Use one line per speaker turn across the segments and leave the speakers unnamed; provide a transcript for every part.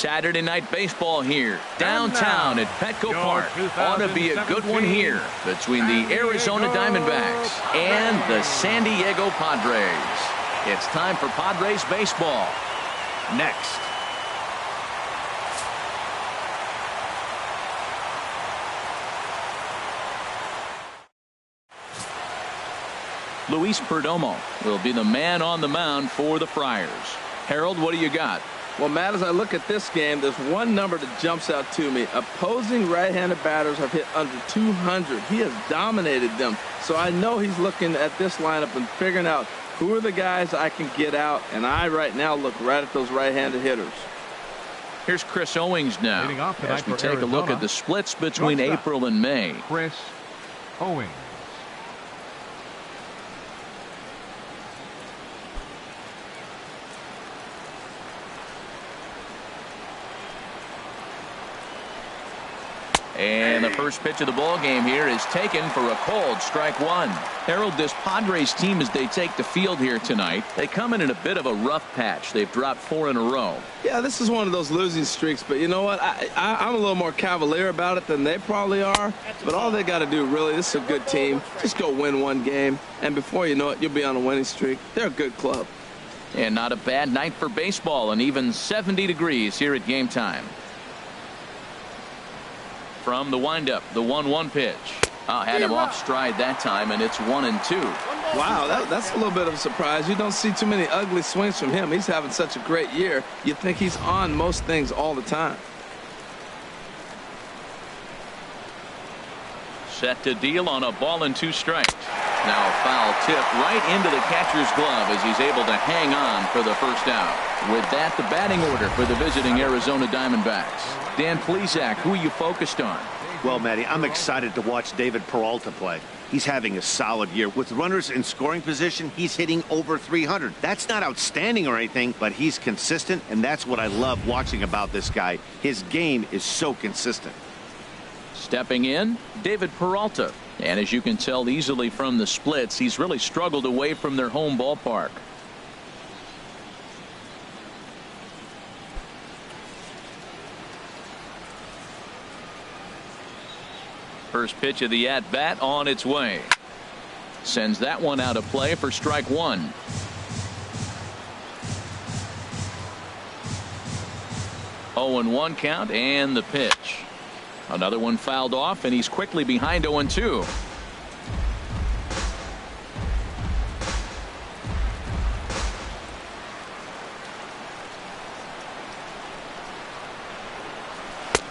Saturday night baseball here downtown at Petco Park. Ought to be a good one here between the Arizona Diamondbacks and the San Diego Padres. It's time for Padres baseball. Next. Luis Perdomo will be the man on the mound for the Friars. Harold, what do you got?
Well, Matt, as I look at this game, there's one number that jumps out to me. Opposing right-handed batters have hit under 200. He has dominated them. So I know he's looking at this lineup and figuring out who are the guys I can get out. And I right now look right at those right-handed hitters.
Here's Chris Owings now as we take a look at the splits between April and May.
Chris Owings.
And the first pitch of the ball game here is taken for a cold strike one. Harold, this Padres team, as they take the field here tonight, they come in a bit of a rough patch. They've dropped 4 in a row.
Yeah, this is one of those losing streaks, but you know what? I'm a little more cavalier about it than they probably are. But all they got to do, really, this is a good team. Just go win one game, and before you know it, you'll be on a winning streak. They're a good club.
And not a bad night for baseball, and even 70 degrees here at game time. From the windup, the 1-1 pitch. Had him off stride that time, and it's 1-2.
Wow, that's a little bit of a surprise. You don't see too many ugly swings from him. He's having such a great year. You think he's on most things all the time.
Set to deal on a ball and 2 strikes. Now a foul tip right into the catcher's glove as he's able to hang on for the first out. With that, the batting order for the visiting Arizona Diamondbacks. Dan Plesac, who are you focused on?
Well, Matty, I'm excited to watch David Peralta play. He's having a solid year. With runners in scoring position, he's hitting over 300. That's not outstanding or anything, but he's consistent, and that's what I love watching about this guy. His game is so consistent.
Stepping in, David Peralta. And as you can tell easily from the splits, he's really struggled away from their home ballpark. First pitch of the at-bat on its way. Sends that one out of play for strike one. Oh, and 1 count, and the pitch. Another one fouled off, and he's quickly behind 0-2.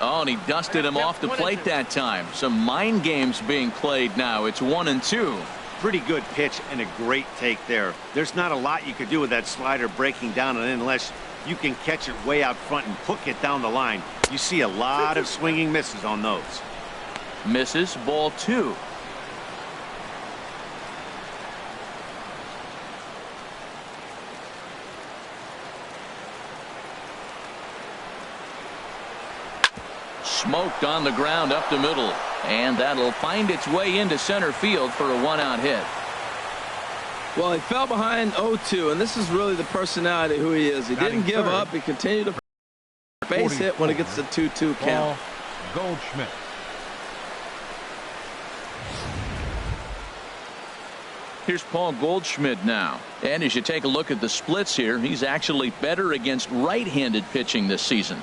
Oh, and he dusted him off the plate that time. Some mind games being played now. It's 1-2.
Pretty good pitch and a great take there. There's not a lot you could do with that slider breaking down and in unless you can catch it way out front and hook it down the line. You see a lot of swinging misses on those.
Misses, ball 2. Smoked on the ground up the middle, and that'll find its way into center field for a 1-out hit.
Well, he fell behind 0-2, and this is really the personality who he is. He didn't give up. He continued to base hit when it gets to 2-2 count.
Goldschmidt.
Here's Paul Goldschmidt now. And as you take a look at the splits here, he's actually better against right-handed pitching this season.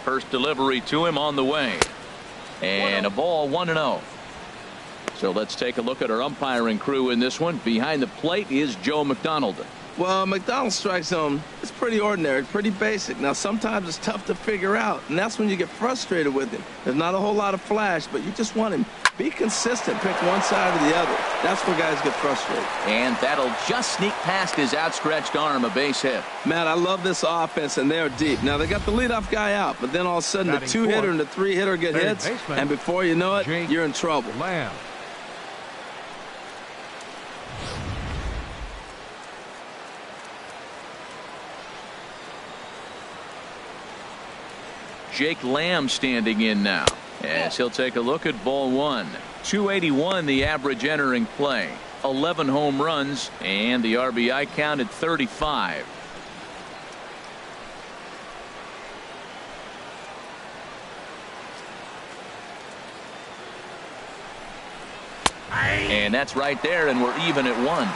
First delivery to him on the way. And a ball 1-0. So let's take a look at our umpiring crew in this one. Behind the plate is Joe McDonald.
Well, McDonald's strike zone is pretty ordinary, pretty basic. Now, sometimes it's tough to figure out, and that's when you get frustrated with him. There's not a whole lot of flash, but you just want him. Be consistent. Pick one side or the other. That's where guys get frustrated.
And that'll just sneak past his outstretched arm, a base hit.
Matt, I love this offense, and they're deep. Now, they got the leadoff guy out, but then all of a sudden the 2-hitter and the 3-hitter get hits, and before you know it, you're in trouble.
Lamb.
Jake Lamb standing in now. As he'll take a look at ball one. 281 the average entering play. 11 home runs, and the RBI count at 35. And that's right there, and we're even at 1.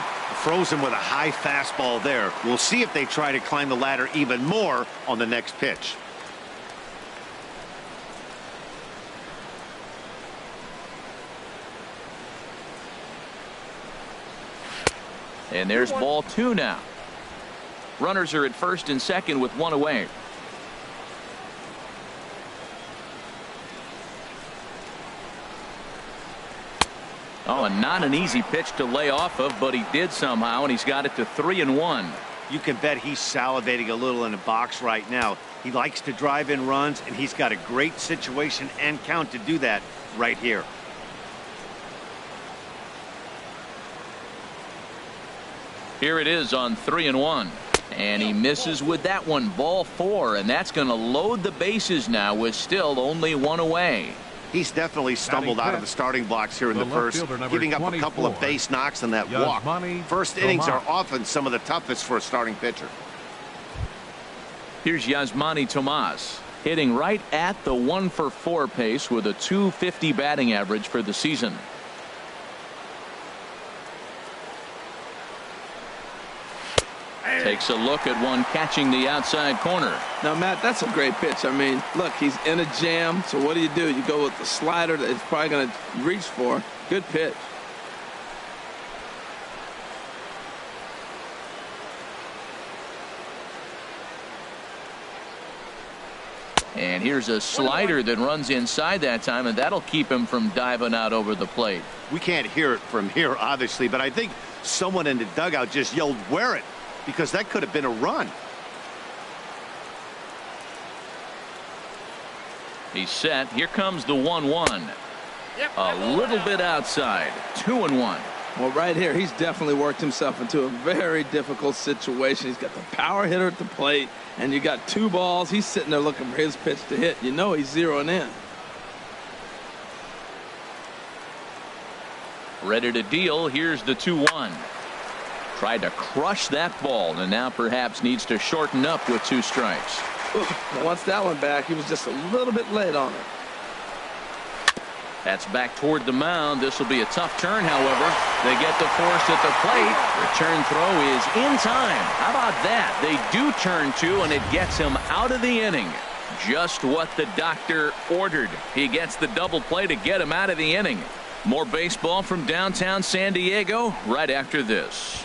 Frozen with a high fastball there. We'll see if they try to climb the ladder even more on the next pitch.
And there's ball 2 now. Runners are at first and second with 1 away. Oh, and not an easy pitch to lay off of, but he did somehow, and he's got it to 3-1.
You can bet he's salivating a little in the box right now. He likes to drive in runs, and he's got a great situation and count to do that right here.
Here it is on 3-1. And he misses with that one. Ball 4, and that's going to load the bases now with still only 1 away.
He's definitely stumbled out of the starting blocks here in the first, giving up a couple of base knocks and that walk. First innings are often some of the toughest for a starting pitcher.
Here's Yasmani Tomas, hitting right at the 1-for-4 pace with a .250 batting average for the season. Takes a look at one catching the outside corner.
Now, Matt, that's a great pitch. I mean, look, he's in a jam. So what do? You go with the slider that he's probably going to reach for. Good pitch.
And here's a slider that runs inside that time, and that'll keep him from diving out over the plate.
We can't hear it from here, obviously, but I think someone in the dugout just yelled, "Wear it," because that could have been a run.
He's set. Here comes the 1-1. A little bit outside. 2-1.
Well, right here, he's definitely worked himself into a very difficult situation. He's got the power hitter at the plate, and you got 2 balls. He's sitting there looking for his pitch to hit. You know he's zeroing in.
Ready to deal. Here's the 2-1. Tried to crush that ball, and now perhaps needs to shorten up with 2 strikes.
Once that one back, he was just a little bit late on it.
That's back toward the mound. This will be a tough turn, however. They get the force at the plate. Return throw is in time. How about that? They do turn 2, and it gets him out of the inning. Just what the doctor ordered. He gets the double play to get him out of the inning. More baseball from downtown San Diego right after this.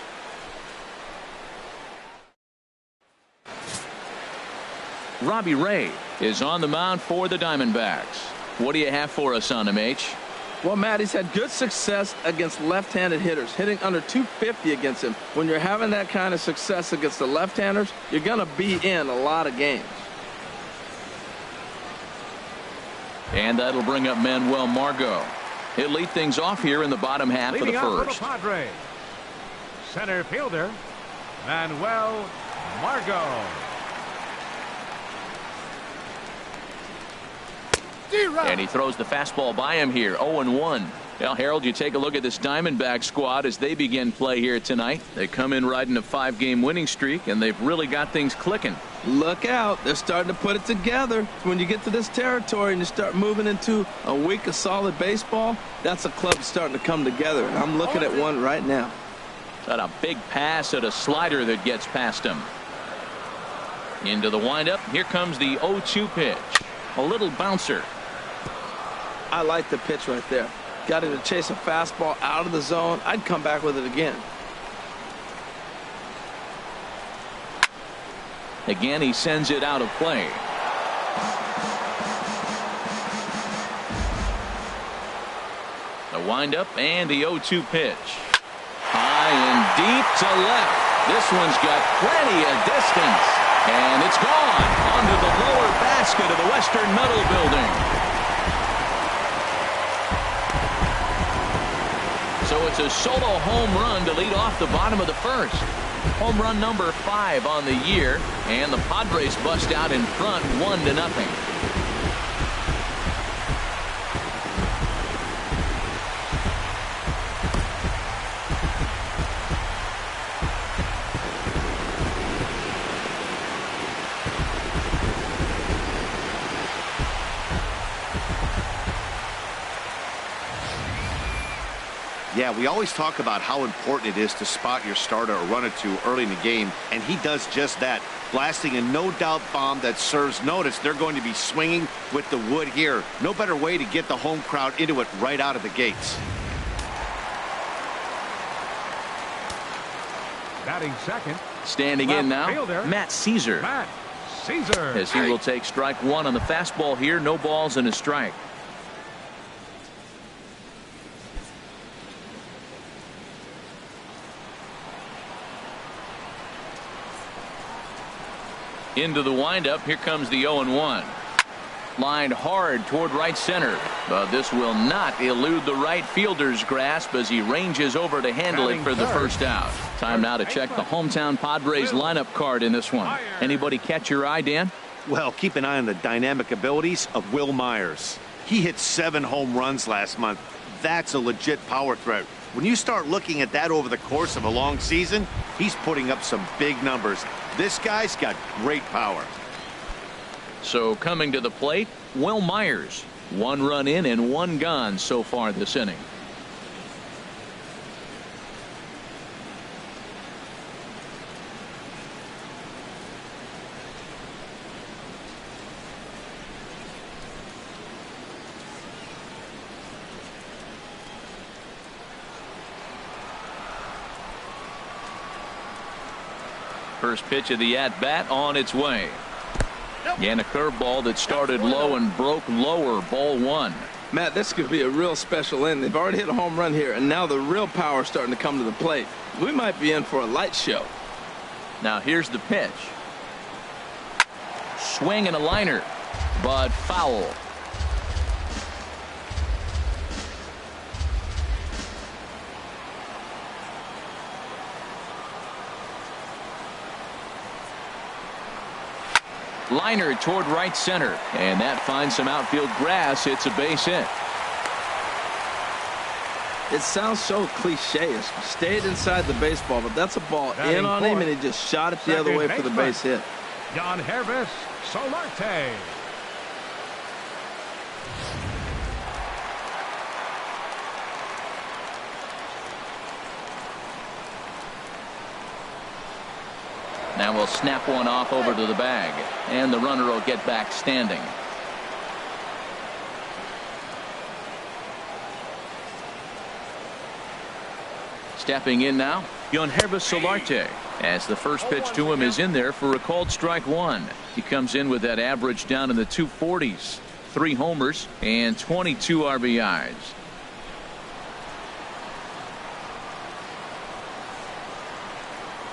Robbie Ray is on the mound for the Diamondbacks. What do you have for us on him, H?
Well, Matt, he's had good success against left-handed hitters, hitting under .250 against him. When you're having that kind of success against the left-handers, you're going to be in a lot of games.
And that'll bring up Manuel Margo. He'll lead things off here in the bottom half of the first.
For the Padres, center fielder Manuel Margo.
And he throws the fastball by him here. 0-1. Well, Harold, you take a look at this Diamondback squad as they begin play here tonight. They come in riding a 5-game winning streak, and they've really got things clicking.
Look out. They're starting to put it together. When you get to this territory and you start moving into a week of solid baseball, that's a club starting to come together. And I'm looking at one right now.
Got a big pass at a slider that gets past him. Into the windup. Here comes the 0-2 pitch. A little bouncer.
I like the pitch right there. Got him to chase a fastball out of the zone. I'd come back with it again.
Again, he sends it out of play. The windup and the 0-2 pitch. High and deep to left. This one's got plenty of distance. And it's gone onto the lower basket of the Western Metal Building. So it's a solo home run to lead off the bottom of the first. Home run number 5 on the year, and the Padres bust out in front 1-0.
Yeah, we always talk about how important it is to spot your starter or run it to early in the game, and he does just that, blasting a no-doubt bomb that serves notice. They're going to be swinging with the wood here. No better way to get the home crowd into it right out of the gates.
Batting second.
Standing in now,
fielder,
Matt Cesar.
Matt Cesar.
As he will take strike one on the fastball here. No balls and a strike. Into the windup. Here comes the 0-1. Lined hard toward right center. But this will not elude the right fielder's grasp as he ranges over to handle it for the first out. Time now to check the hometown Padres lineup card in this one. Anybody catch your eye, Dan?
Well, keep an eye on the dynamic abilities of Will Myers. He hit 7 home runs last month. That's a legit power threat. When you start looking at that over the course of a long season, he's putting up some big numbers. This guy's got great power.
So coming to the plate, Will Myers. 1 run in and 1 gone so far this inning. First pitch of the at-bat on its way. And a curveball that started low and broke lower. Ball 1.
Matt, this could be a real special inning. They've already hit a home run here, and now the real power is starting to come to the plate. We might be in for a light show.
Now here's the pitch. Swing and a liner, but foul. Liner toward right center, and that finds some outfield grass. It's a base hit.
It sounds so cliche. It stayed inside the baseball, but that's a ball in on him, and he just shot it the other way for the base hit.
John Herrmann Solarte.
Now we'll snap one off over to the bag, and the runner will get back standing. Stepping in now, Herrmann Solarte, as the first pitch to him is in there for a called strike 1. He comes in with that average down in the 240s, 3 homers and 22 RBIs.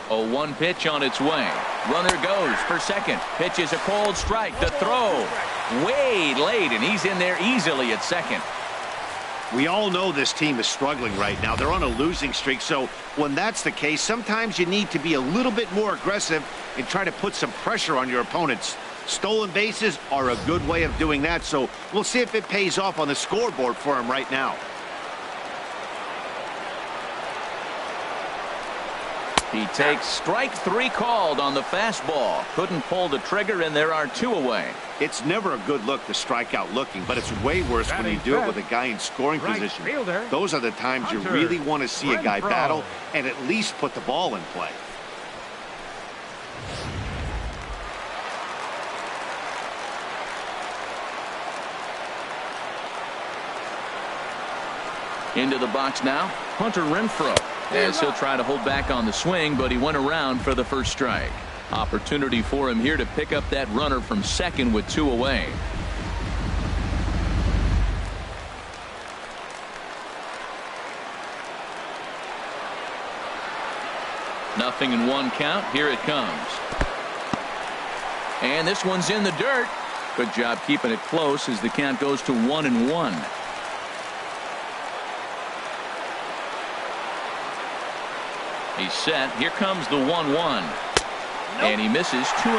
A 1 pitch on its way. Runner goes for second. Pitch is a cold strike. The throw way late, and he's in there easily at second.
We all know this team is struggling right now. They're on a losing streak, so when that's the case, sometimes you need to be a little bit more aggressive and try to put some pressure on your opponents. Stolen bases are a good way of doing that, so we'll see if it pays off on the scoreboard for him right now.
He takes strike 3 called on the fastball. Couldn't pull the trigger, and there are 2 away.
It's never a good look to strike out looking, but it's way worse when you do it with a guy in scoring position. Those are the times you really want to see a guy battle and at least put the ball in play.
Into the box now, Hunter Renfro, as he'll try to hold back on the swing, but he went around for the first strike. Opportunity for him here to pick up that runner from second with 2 away. Nothing in 1 count. Here it comes. And this one's in the dirt. Good job keeping it close as the count goes to 1-1. He's set. Here comes the 1-1. And he misses 2-1.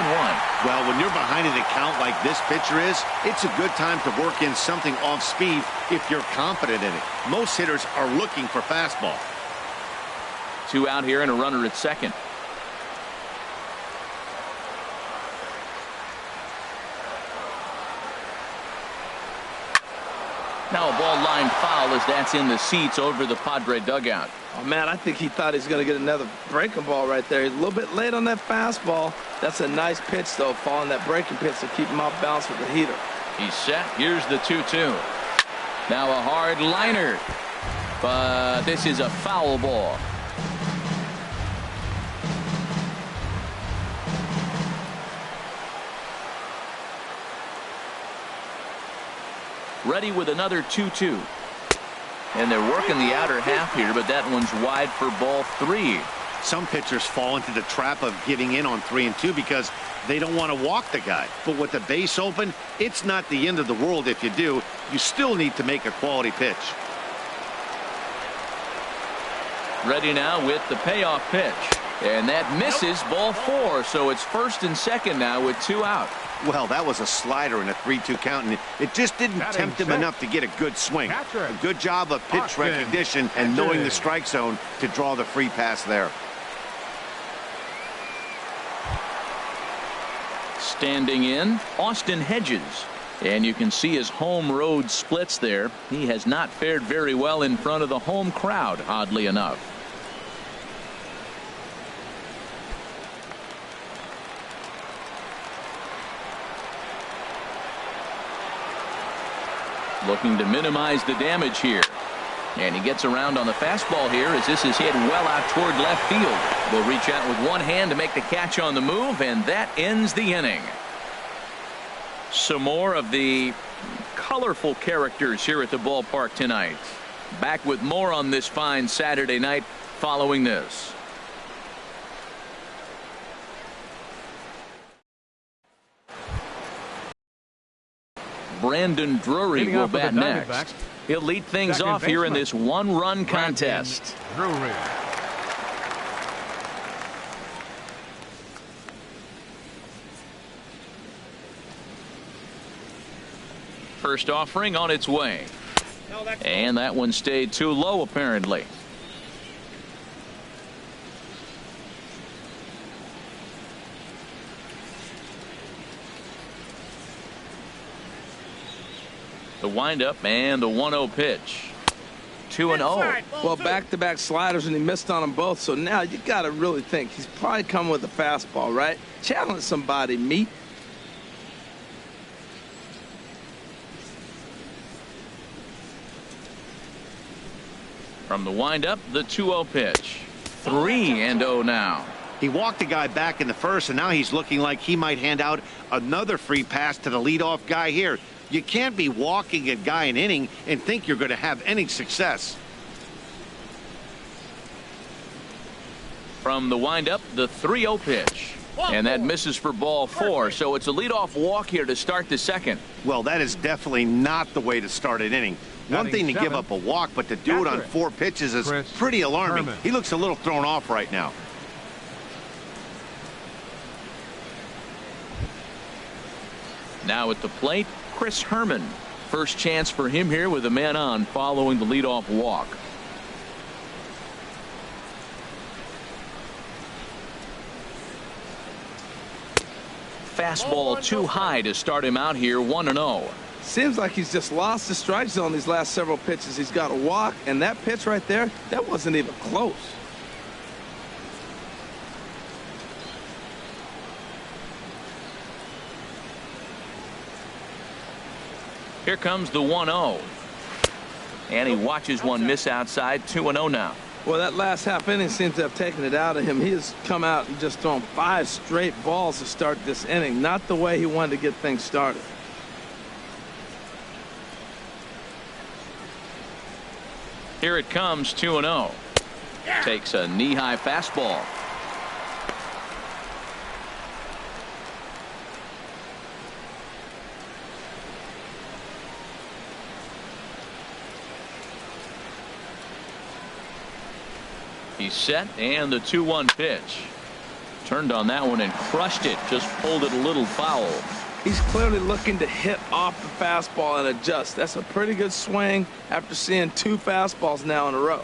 Well, when you're behind in a count like this pitcher is, it's a good time to work in something off speed if you're confident in it. Most hitters are looking for fastball.
2 out here and a runner at second. Now a ball line foul as that's in the seats over the Padre dugout.
Oh, man, I think he thought he was going to get another breaking ball right there. He's a little bit late on that fastball. That's a nice pitch, though, following that breaking pitch to keep him off balance with the heater.
He's set. Here's the 2-2. Now a hard liner. But this is a foul ball. Ready with another 2-2. And they're working the outer half here, but that one's wide for ball 3.
Some pitchers fall into the trap of giving in on 3 and 2 because they don't want to walk the guy. But with the base open, it's not the end of the world if you do. You still need to make a quality pitch.
Ready now with the payoff pitch. And that misses ball 4. So it's first and second now with 2 out.
Well, that was a slider in a 3-2 count, and it just didn't tempt him enough to get a good swing. A good job of pitch recognition and knowing the strike zone to draw the free pass there.
Standing in, Austin Hedges. And you can see his home road splits there. He has not fared very well in front of the home crowd, oddly enough. Looking to minimize the damage here. And he gets around on the fastball here as this is hit well out toward left field. Will reach out with one hand to make the catch on the move, and that ends the inning. Some more of the colorful characters here at the ballpark tonight. Back with more on this fine Saturday night following this. Brandon Drury will bat next. He'll lead things off here in this one-run contest.
Drury.
First offering on its way. And that one stayed too low, apparently. The windup and the 1-0 pitch. 2-0.
Well, back-to-back sliders, and he missed on them both. So now you got to really think he's probably coming with a fastball, right? Challenge somebody, meet.
From the windup, the 2-0 pitch. 3-0 now.
He walked the guy back in the first, and now he's looking like he might hand out another free pass to the leadoff guy here. You can't be walking a guy an inning and think you're going to have any success.
From the windup, the 3-0 pitch. And that misses for ball 4. So it's a leadoff walk here to start the second.
Well, that is definitely not the way to start an inning. One thing to give up a walk, but to do it on 4 pitches is pretty alarming.
Herrmann.
He looks a little thrown off right now.
Now at the plate, Chris Herrmann. First chance for him here with a man on following the leadoff walk. Fastball too high to start him out here, 1-0.
Seems like he's just lost the strike zone these last several pitches. He's got a walk, and that pitch right there, that wasn't even close.
Here comes the 1-0. And he watches one miss outside, 2-0 now.
Well, that last half inning seems to have taken it out of him. He has come out and just thrown 5 straight balls to start this inning. Not the way he wanted to get things started.
Here it comes, 2-0. Takes a knee-high fastball. He's set, and the 2-1 pitch. Turned on that one and crushed it. Just pulled it a little foul.
He's clearly looking to hit off the fastball and adjust. That's a pretty good swing after seeing 2 fastballs now in a row.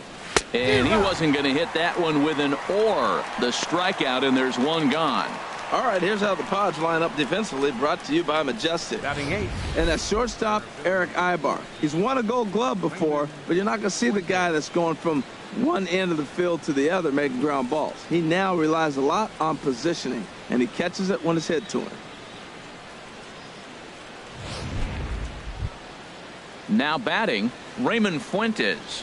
And he wasn't going to hit that one with an or. The strikeout, and there's one gone.
All right, here's how the Padres line up defensively, brought to you by Majestic.
Batting 8th.
And at shortstop, Eric Ibar. He's won a Gold Glove before, but you're not going to see the guy that's going from one end of the field to the other making ground balls. He now relies a lot on positioning, and he catches it when it's hit to him.
Now batting, Raymond Fuentes.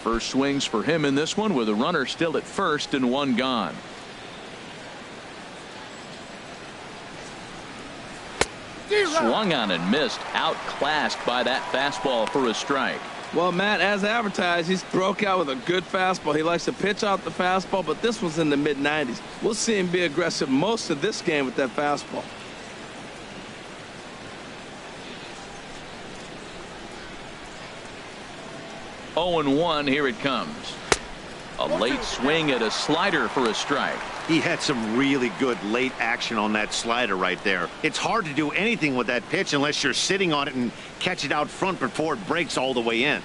First swings for him in this one with a runner still at first and one gone. Swung on and missed. Outclassed by that fastball for a strike.
Well, Matt, as advertised, he's broke out with a good fastball. He likes to pitch out the fastball, but this was in the mid-90s. We'll see him be aggressive most of this game with that fastball.
Oh and 1, here it comes. A late swing at a slider for a strike.
He had some really good late action on that slider right there. It's hard to do anything with that pitch unless you're sitting on it and catch it out front before it breaks all the way in.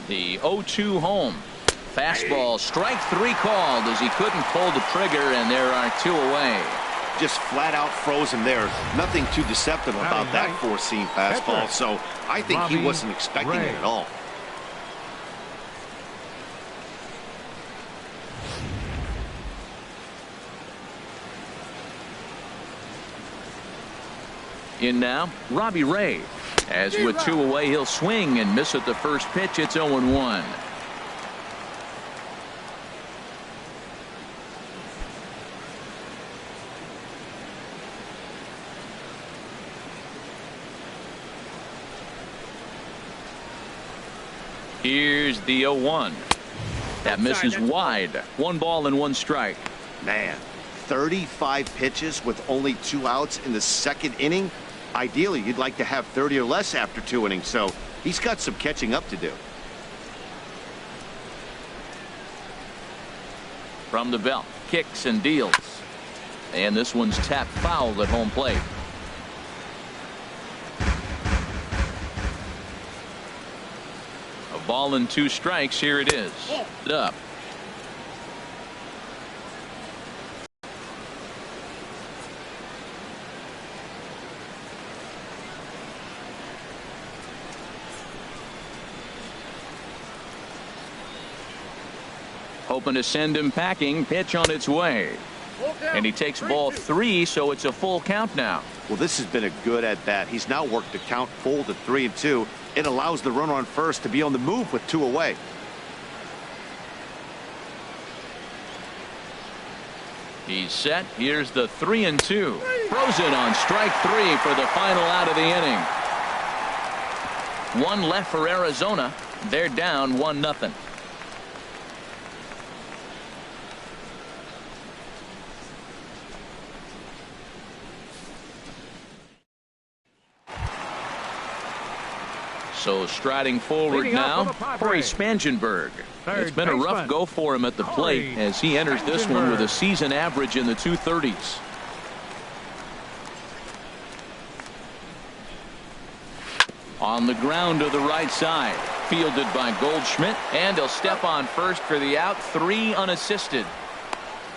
The 0-2 home. Fastball, strike 3 called as he couldn't pull the trigger, and there are 2 away.
Just flat out frozen there. Nothing too deceptive about that four-seam fastball, so I think he wasn't expecting it at all.
In now, Robbie Ray. As with 2 away, he'll swing and miss at the first pitch. It's 0-1. Here's the 0-1. That misses wide. 1 ball and 1 strike.
Man, 35 pitches with only 2 outs in the second inning. Ideally, you'd like to have 30 or less after 2 innings, so he's got some catching up to do.
From the belt, kicks and deals. And this one's tapped foul at home plate. A ball and 2 strikes. Here it is. Up. Hoping to send him packing. Pitch on its way. And he takes ball 3, so it's a full count now.
Well, this has been a good at bat. He's now worked the count full to 3-2. It allows the runner on first to be on the move with 2 away.
He's set. Here's the 3-2. Frozen on strike 3 for the final out of the inning. 1 left for Arizona. They're down 1-0. So striding forward now, Cory Spangenberg. It's been a rough go for him at the plate as he enters this one with a season average in the 230s. On the ground to the right side, fielded by Goldschmidt, and he'll step on first for the out. 3 unassisted.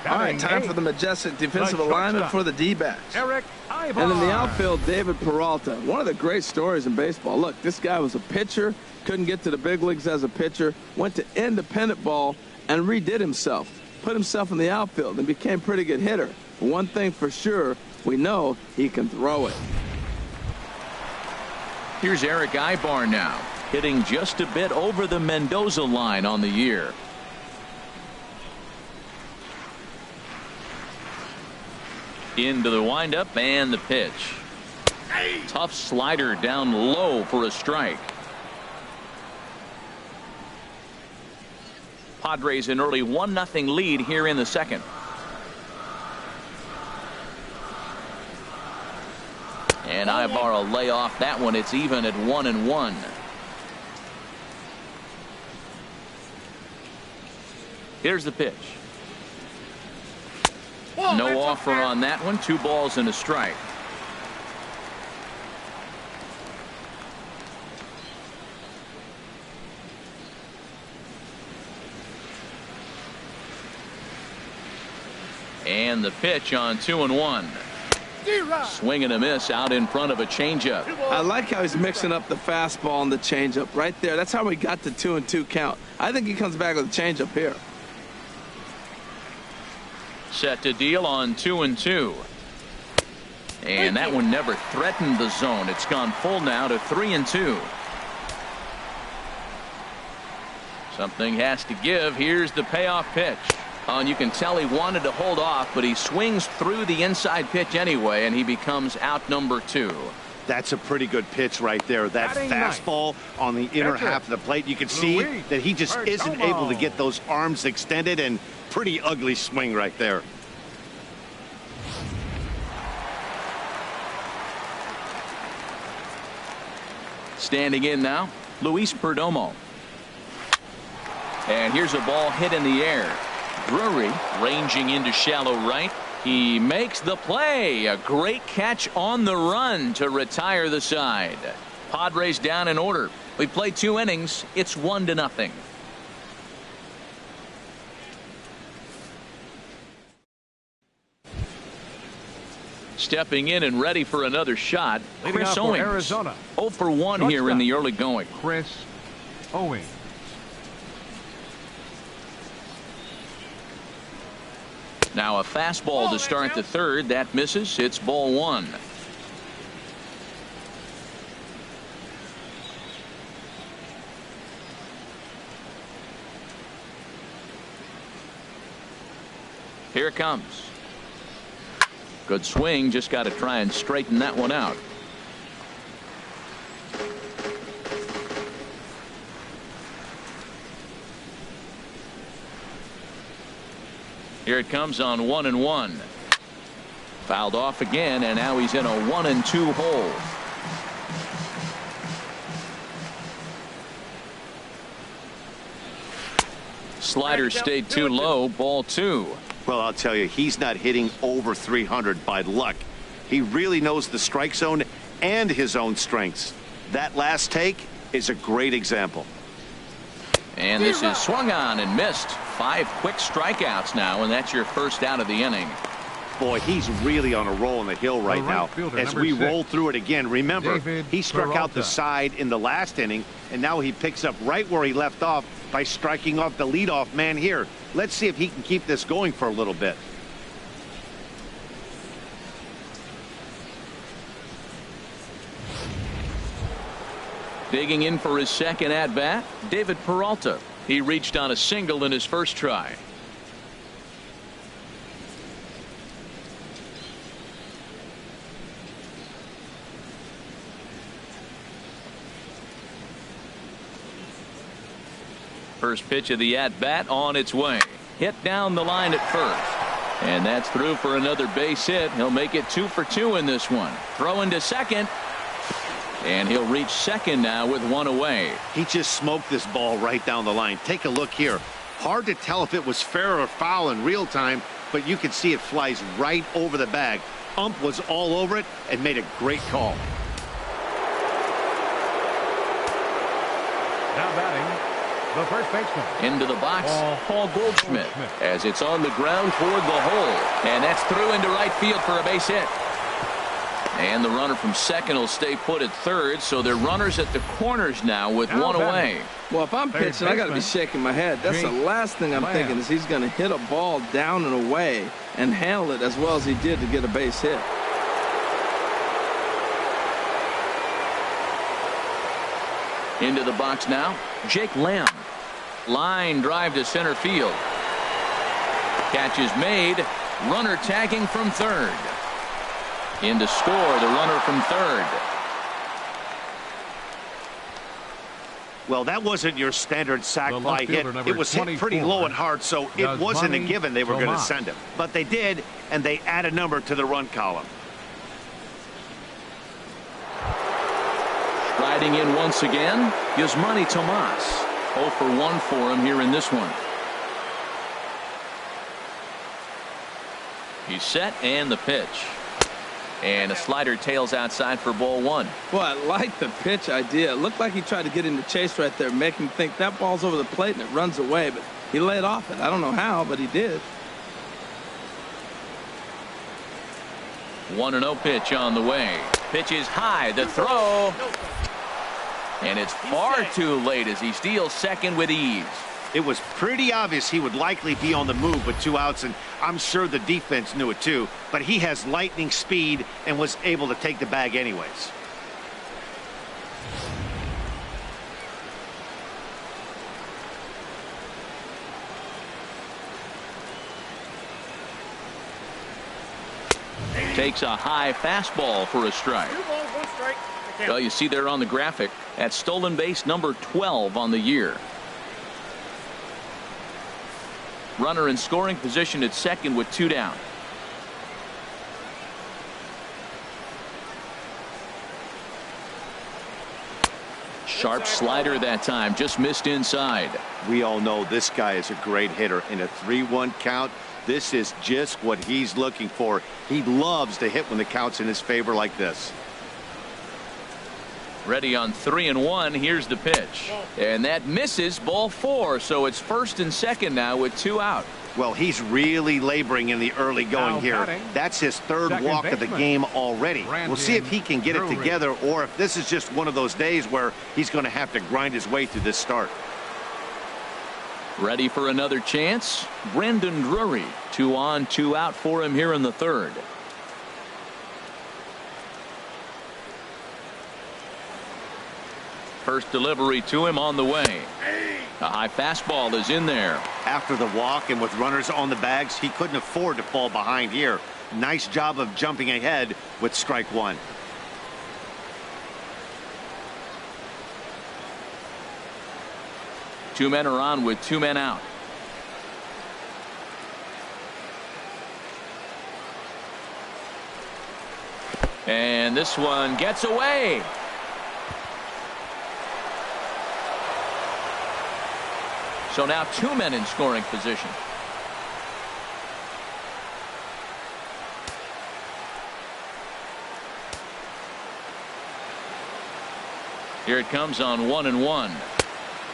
All right, time for the majestic defensive alignment for the D-backs. And in the outfield, David Peralta. One of the great stories in baseball. Look, this guy was a pitcher, couldn't get to the big leagues as a pitcher, went to independent ball and redid himself. Put himself in the outfield and became a pretty good hitter. But one thing for sure, we know he can throw it.
Here's Eric Ibar now, hitting just a bit over the Mendoza line on the year. Into the windup and the pitch. Tough slider down low for a strike. Padres an early 1-0 lead here in the second. And Ibar will lay off that one. It's even at 1-1. Here's the pitch. No offer on that one. 2 balls and a strike. And the pitch on 2-1. Swing and a miss out in front of a changeup.
I like how he's mixing up the fastball and the changeup right there. That's how we got the 2-2 count. I think he comes back with a changeup here.
Set to deal on 2-2. And that one never threatened the zone. It's gone full now to 3-2. Something has to give. Here's the payoff pitch. Oh, and you can tell he wanted to hold off, but he swings through the inside pitch anyway, and he becomes out number 2.
That's a pretty good pitch right there. That fastball on the inner half of the plate. You can see that he just isn't able to get those arms extended, and pretty ugly swing right there.
Standing in now, Luis Perdomo. And here's a ball hit in the air. Drury ranging into shallow right. He makes the play. A great catch on the run to retire the side. Padres down in order. We played 2 innings. It's 1-0. Stepping in and ready for another shot, Chris Owings.
Arizona.
0 for 1 here in the early going.
Chris Owings.
Now a fastball to start the third. That misses. It's ball 1. Here it comes. Good swing. Just got to try and straighten that one out. Here it comes on 1-1. Fouled off again, and now he's in a 1-2 hole. Slider stayed too low. Ball 2.
Well, I'll tell you, he's not hitting over 300 by luck. He really knows the strike zone and his own strengths. That last take is a great example.
And this is swung on and missed. 5 quick strikeouts now, and that's your first out of the inning.
Boy, he's really on a roll on the hill right now. As we roll through it again, remember, he struck out the side in the last inning, and now he picks up right where he left off by striking off the leadoff man here. Let's see if he can keep this going for a little bit.
Digging in for his second at-bat, David Peralta. He reached on a single in his first try. First pitch of the at-bat on its way. Hit down the line at first. And that's through for another base hit. He'll make it 2 for 2 in this one. Throw into second. And he'll reach second now with 1 away.
He just smoked this ball right down the line. Take a look here. Hard to tell if it was fair or foul in real time, but you can see it flies right over the bag. Ump was all over it and made a great call.
Now batting, the first baseman.
Into the box, Paul Goldschmidt, as it's on the ground toward the hole. And that's through into right field for a base hit. And the runner from second will stay put at third, so they're runners at the corners now with 1 away.
Well, if I'm pitching, I got to be shaking my head. That's the last thing I'm thinking is he's going to hit a ball down and away and handle it as well as he did to get a base hit.
Into the box now, Jake Lamb. Line drive to center field. Catch is made. Runner tagging from third. In to score, the runner from third.
Well, that wasn't your standard sac fly hit. It was hit pretty low and hard, so it wasn't a given they were going to send him. But they did, and they add a number to the run column.
Striding in once again, Yasmani Tomas. 0 for 1 for him here in this one. He's set, and the pitch. And a slider tails outside for ball 1.
Well, I like the pitch idea. It looked like he tried to get into chase right there, make him think that ball's over the plate and it runs away, but he laid off it. I don't know how, but he did.
1-0 pitch on the way. Pitch is high. The throw. And it's far too late as he steals second with ease.
It was pretty obvious he would likely be on the move with 2 outs, and I'm sure the defense knew it too. But he has lightning speed and was able to take the bag anyways.
Takes a high fastball for a strike.
2 balls, 1 strike.
Well, you see there on the graphic, at stolen base number 12 on the year. Runner in scoring position at second with 2 down. Sharp slider that time, just missed inside.
We all know this guy is a great hitter. In a 3-1 count, this is just what he's looking for. He loves to hit when the count's in his favor like this.
Ready on 3-1. Here's the pitch. And that misses, ball 4. So it's first and second now with 2 out.
Well, he's really laboring in the early going
Now
here.
batting,
That's his 3rd
second
walk of the
baseman,
game already. We'll see if he can get it
Drury.
together or if this is just one of those days where he's going to have to grind his way through this start.
Ready for another chance. Brendan Drury. 2 on, 2 out for him here in the 3rd. First delivery to him on the way. A high fastball is in there.
After the walk and with runners on the bags, he couldn't afford to fall behind here. Nice job of jumping ahead with strike 1.
Two men are on with 2 men out. And this one gets away. So now 2 men in scoring position. Here it comes on 1-1.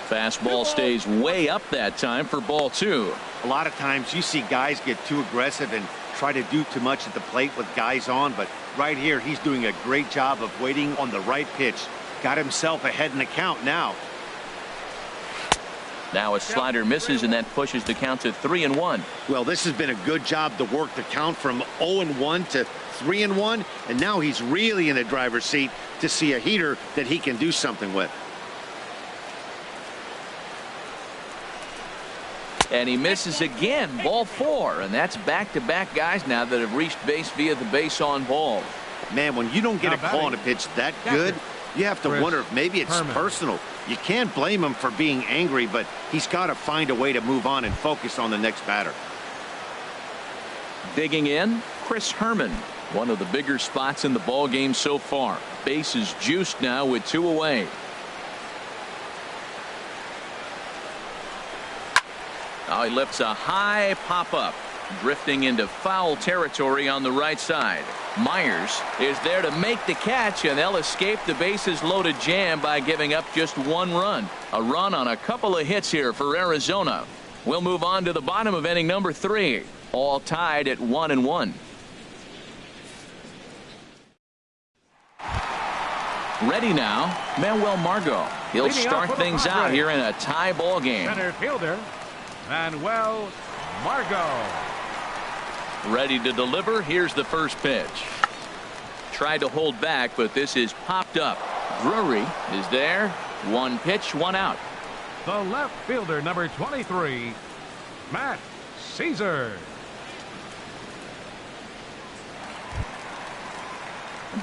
Fastball stays way up that time for ball 2.
A lot of times you see guys get too aggressive and try to do too much at the plate with guys on, but right here he's doing a great job of waiting on the right pitch. Got himself ahead in the count now.
Now a slider misses, and that pushes the count to 3-1.
Well, this has been a good job to work the count from 0-1 to 3-1, and now he's really in the driver's seat to see a heater that he can do something with.
And he misses again, ball 4, and that's back-to-back guys now that have reached base via the base on ball.
Man, when you don't get a call on a pitch that good, you have to wonder if maybe it's
Herrmann.
personal. You can't blame him for being angry, but he's got to find a way to move on and focus on the next batter.
Digging in, Herrmann, one of the bigger spots in the ball game so far. Base is juiced now with 2 away. Now he lifts a high pop-up, drifting into foul territory on the right side. Myers is there to make the catch, and they'll escape the bases loaded jam by giving up just 1 run. A run on a couple of hits here for Arizona. We'll move on to the bottom of inning number 3, all tied at 1-1. Ready now, Manuel Margo. He'll
Leading
start
off for the
things out
Padres.
here in a tie ball game.
Center fielder, Manuel Margo.
Ready to deliver. Here's the first pitch. Tried to hold back, but this is popped up. Drury is there. 1 pitch, 1 out.
The left fielder, number 23, Cesar.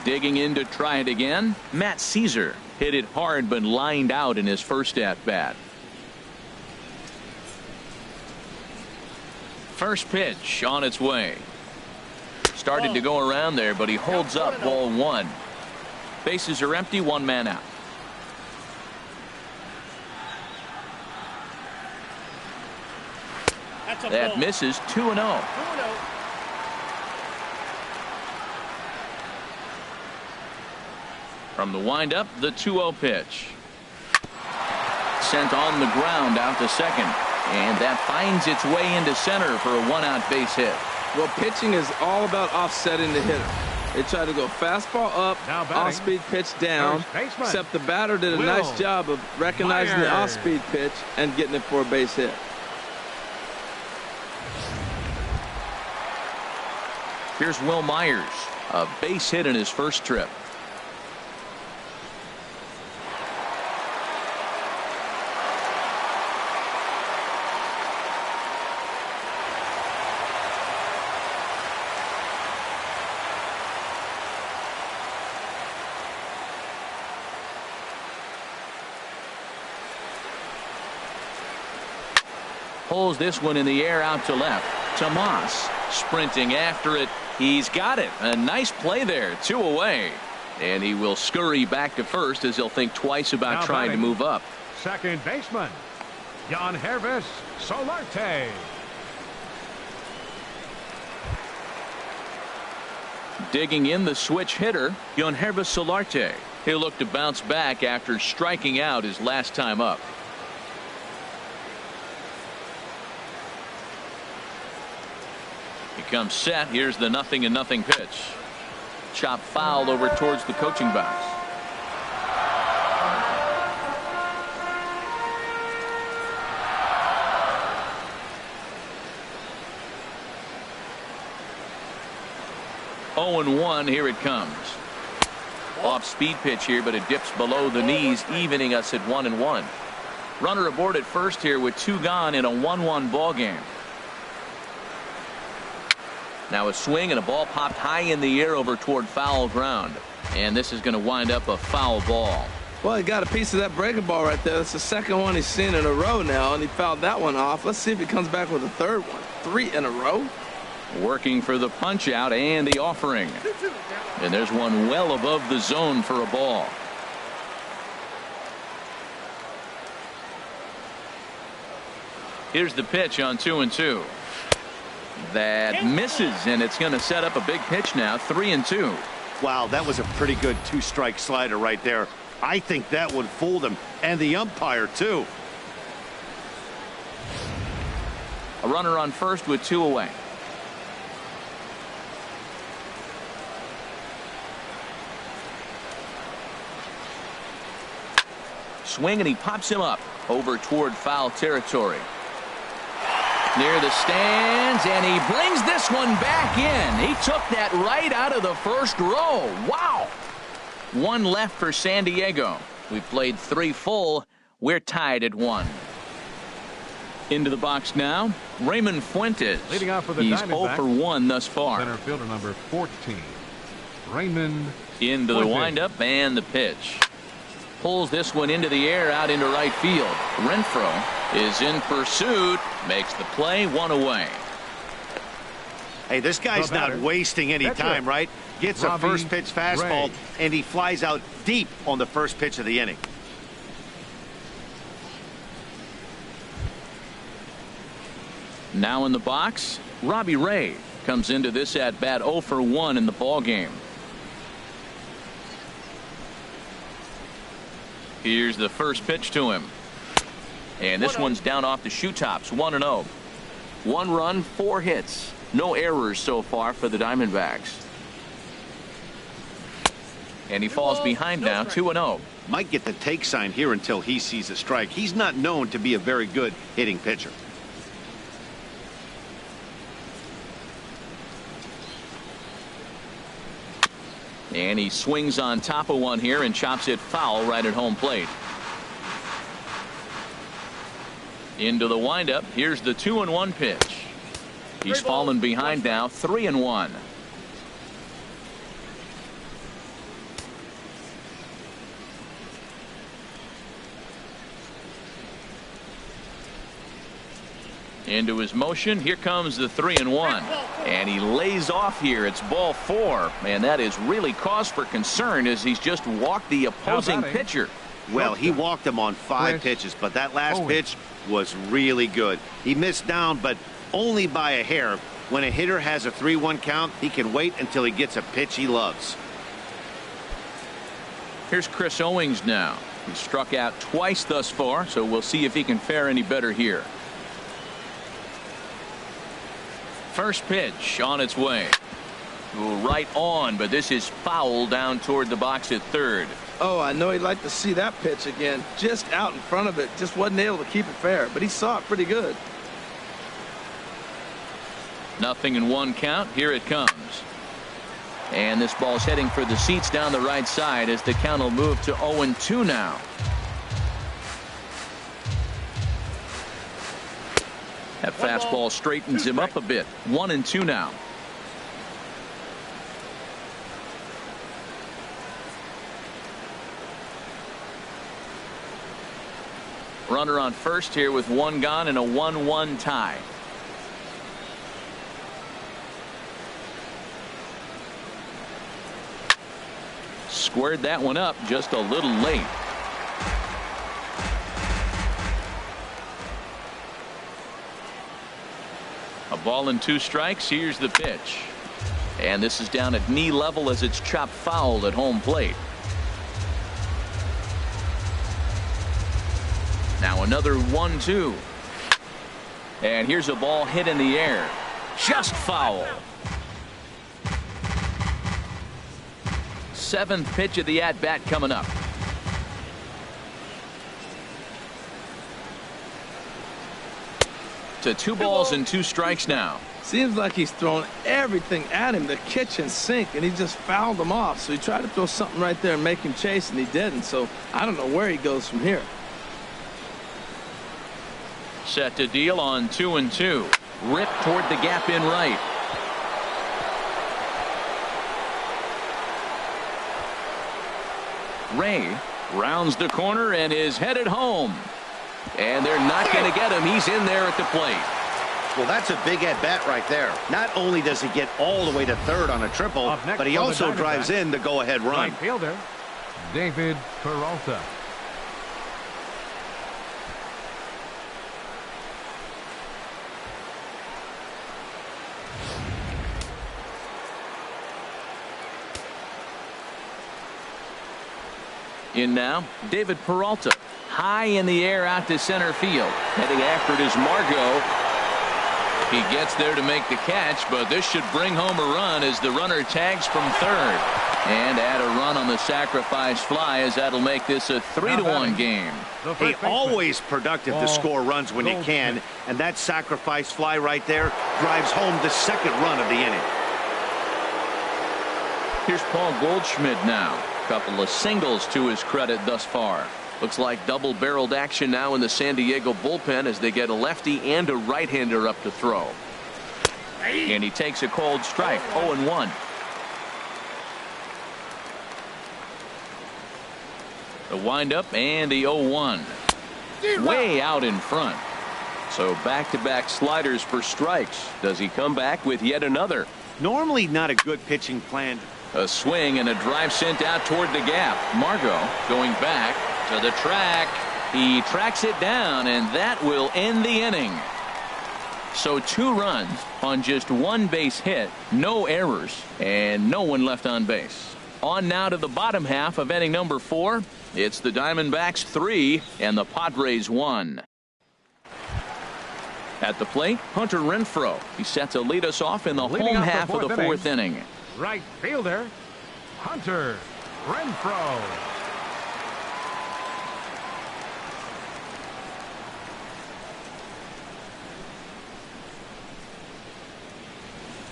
Digging in to try it again. Cesar hit it hard but lined out in his first at bat. First pitch on its way. Started to go around there, but he holds up ball 1. Bases are empty, 1 man out. That misses. 2-0. From the windup, the 2-0 pitch. Sent on the ground out to second. And that finds its way into center for a 1-out base hit.
Well, pitching is all about offsetting the hitter. They tried to go fastball up, off-speed pitch down, except the batter did a nice job of recognizing the off-speed pitch and getting it for a base hit.
Here's Will Myers, a base hit in his first trip. Pulls this one in the air out to left. Tomas sprinting after it. He's got it. A nice play there. 2 away. And he will scurry back to first as he'll think twice about trying to move up.
Second baseman, Herrmann Solarte.
Digging in the switch hitter, Herrmann Solarte. He'll look to bounce back after striking out his last time up. He comes set. Here's the 0-0 pitch. Chop foul over towards the coaching box. Oh, 0-1. Here it comes. Off speed pitch here, but it dips below the knees, evening us at 1-1. Runner aboard at first here with 2 gone in a 1-1 ball game. Now a swing and a ball popped high in the air over toward foul ground. And this is going to wind up a foul ball.
Well, he got a piece of that breaking ball right there. That's the second one he's seen in a row now, and he fouled that one off. Let's see if he comes back with a third one. 3 in a row.
Working for the punch out and the offering. And there's one well above the zone for a ball. Here's the pitch on 2-2. That misses, and it's going to set up a big pitch now. 3-2.
Wow, that was a pretty good 2-strike slider right there. I think that would fool them, and the umpire too.
A runner on first with 2 away. Swing, and he pops him up over toward foul territory. Near the stands, and he brings this one back in. He took that right out of the first row. Wow. 1 left for San Diego. We played 3 full. We're tied at 1. Into the box now, Raymond Fuentes.
Leading off for the
He's 0 for 1 thus far.
Center fielder number 14, Raymond
Into the windup and the pitch. Pulls this one into the air out into right field. Renfro is in pursuit. Makes the play. 1 away.
Hey, this guy's not wasting any time, right? Gets a first pitch fastball, and he flies out deep on the first pitch of the inning.
Now in the box, Robbie Ray comes into this at bat 0 for 1 in the ball game. Here's the first pitch to him. And this one's down off the shoe tops. 1-0. 1 run, 4 hits. No errors so far for the Diamondbacks. And he falls behind now. 2-0.
Might get the take sign here until he sees a strike. He's not known to be a very good hitting pitcher.
And he swings on top of one here and chops it foul right at home plate. Into the windup. Here's the 2-1 pitch. He's fallen behind now. 3-1. Into his motion. Here comes the 3-1. And he lays off here. It's ball 4. And that is really cause for concern as he's just walked the opposing pitcher.
Well, he walked him on 5 pitches, but that last pitch was really good. He missed down, but only by a hair. When a hitter has a 3-1 count, he can wait until he gets a pitch he loves.
Here's Chris Owings now. He struck out twice thus far, so we'll see if he can fare any better here. First pitch on its way. Right on, but this is foul down toward the box at third.
Oh, I know he'd like to see that pitch again. Just out in front of it. Just wasn't able to keep it fair, but he saw it pretty good.
0-1 count. Here it comes. And this ball's heading for the seats down the right side as the count will move to 0-2 now. That fastball straightens him up a bit. 1-2 now. Runner on first here with one gone and a 1-1 tie. Squared that one up just a little late. A ball and 2 strikes. Here's the pitch. And this is down at knee level as it's chopped foul at home plate. Now another 1-2. And here's a ball hit in the air. Just foul. 7th pitch of the at-bat coming up. To 2 balls and 2 strikes now.
Seems like he's thrown everything at him, the kitchen sink, and he just fouled them off. So he tried to throw something right there and make him chase, and he didn't. So I don't know where he goes from here.
Set to deal on 2-2. Rip toward the gap in right. Ray rounds the corner and is headed home. And they're not going to get him. He's in there at the plate.
Well, that's a big at-bat right there. Not only does he get all the way to third on a triple, but he also drives in the go-ahead run.
Right fielder, David Peralta.
In now, David Peralta. High in the air out to center field. Heading after it is Margo. He gets there to make the catch, but this should bring home a run as the runner tags from third. And add a run on the sacrifice fly as that'll make this a 3-1 game.
Hey, always productive to score runs when you can, and that sacrifice fly right there drives home the second run of the inning.
Here's Paul Goldschmidt now. Couple of singles to his credit thus far. Looks like double-barreled action now in the San Diego bullpen as they get a lefty and a right-hander up to throw. And he takes a cold strike. 0-1. The windup and the 0-1. Way out in front. So back-to-back sliders for strikes. Does he come back with yet another?
Normally not a good pitching plan.
A swing and a drive sent out toward the gap. Margo going back to the track. He tracks it down, and that will end the inning. So 2 runs on just 1 base hit, no errors, and no one left on base. On now to the bottom half of inning number 4. It's the Diamondbacks 3 and the Padres 1. At the plate, Hunter Renfro. He's set to lead us off in the home half of the 4th inning.
Right fielder, Hunter Renfro.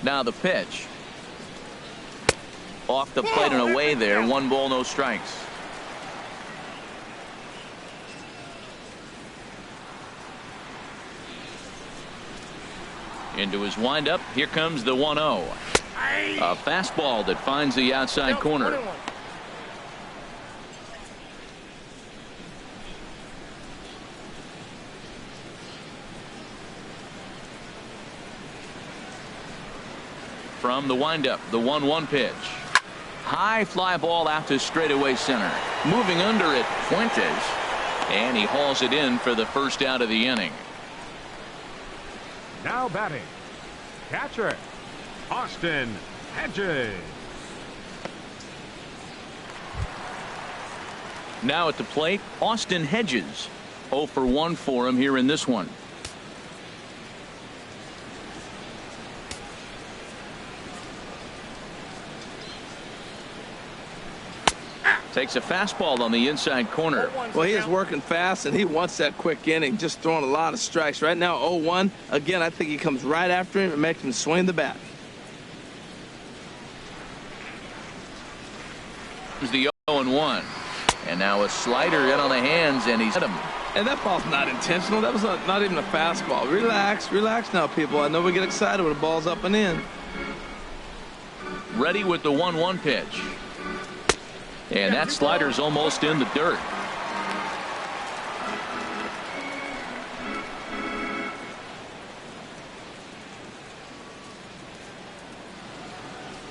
Now the pitch. Off the plate and away there. 1 ball, no strikes. Into his windup. Here comes the 1-0. A fastball that finds the outside corner. From the windup, the 1-1 pitch. High fly ball out to straightaway center. Moving under it, Fuentes. And he hauls it in for the first out of the inning.
Now batting, catcher, Austin Hedges.
Now at the plate, Austin Hedges. 0 for 1 for him here in this one. Takes a fastball on the inside corner.
Well, he is working fast, and he wants that quick inning, just throwing a lot of strikes. Right now, 0-1. Again, I think he comes right after him and makes him swing the bat.
Here's the 0-1. And now a slider in on the hands, and he's hit him.
And that ball's not intentional. That was not even a fastball. Relax, relax now, people. I know we get excited when the ball's up and in.
Ready with the 1-1 pitch. And that slider's almost in the dirt.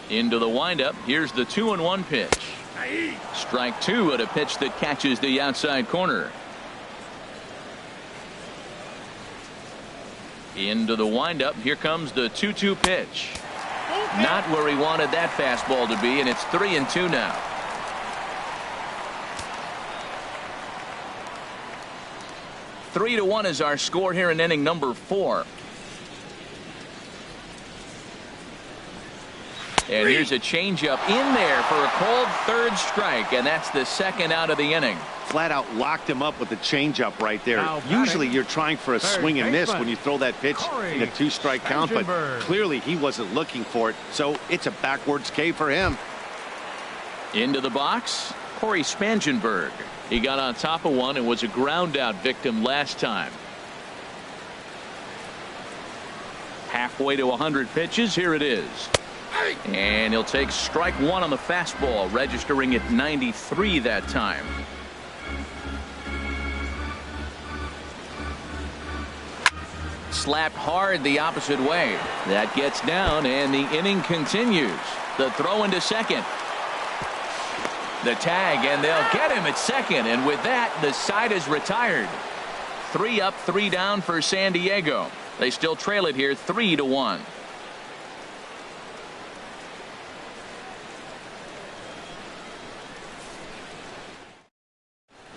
Into the windup. Here's the 2-1 pitch. Strike two at a pitch that catches the outside corner. Into the windup. Here comes the 2-2 pitch. Not where he wanted that fastball to be, and it's 3-2 now. Three to 1 is our score here in inning number 4. And here's a changeup in there for a called third strike, and that's the second out of the inning.
Flat out locked him up with the changeup right there. Usually you're trying for a swing and miss when you throw that pitch in a 2-strike count, but clearly he wasn't looking for it, so it's a backwards K for him.
Into the box, Cory Spangenberg. He got on top of one and was a ground out victim last time. Halfway to 100 pitches. Here it is. And he'll take strike one on the fastball, registering at 93 that time. Slapped hard the opposite way. That gets down, and the inning continues. The throw into second. The tag, and they'll get him at second, and with that, the side is retired. 3 up, 3 down for San Diego. They still trail it here 3-1.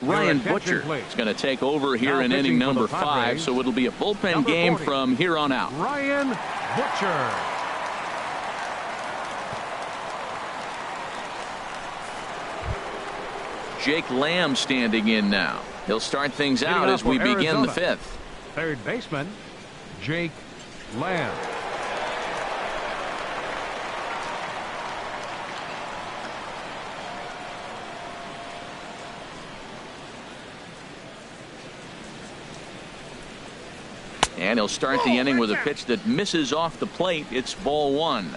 Ryan Butcher is going to take over here in inning number 5, so it'll be a bullpen game from here on out.
Ryan Butcher.
Jake Lamb standing in now. He'll start things out as we begin the 5th.
Third baseman, Jake Lamb.
And he'll start the inning with a pitch that misses off the plate. It's ball 1.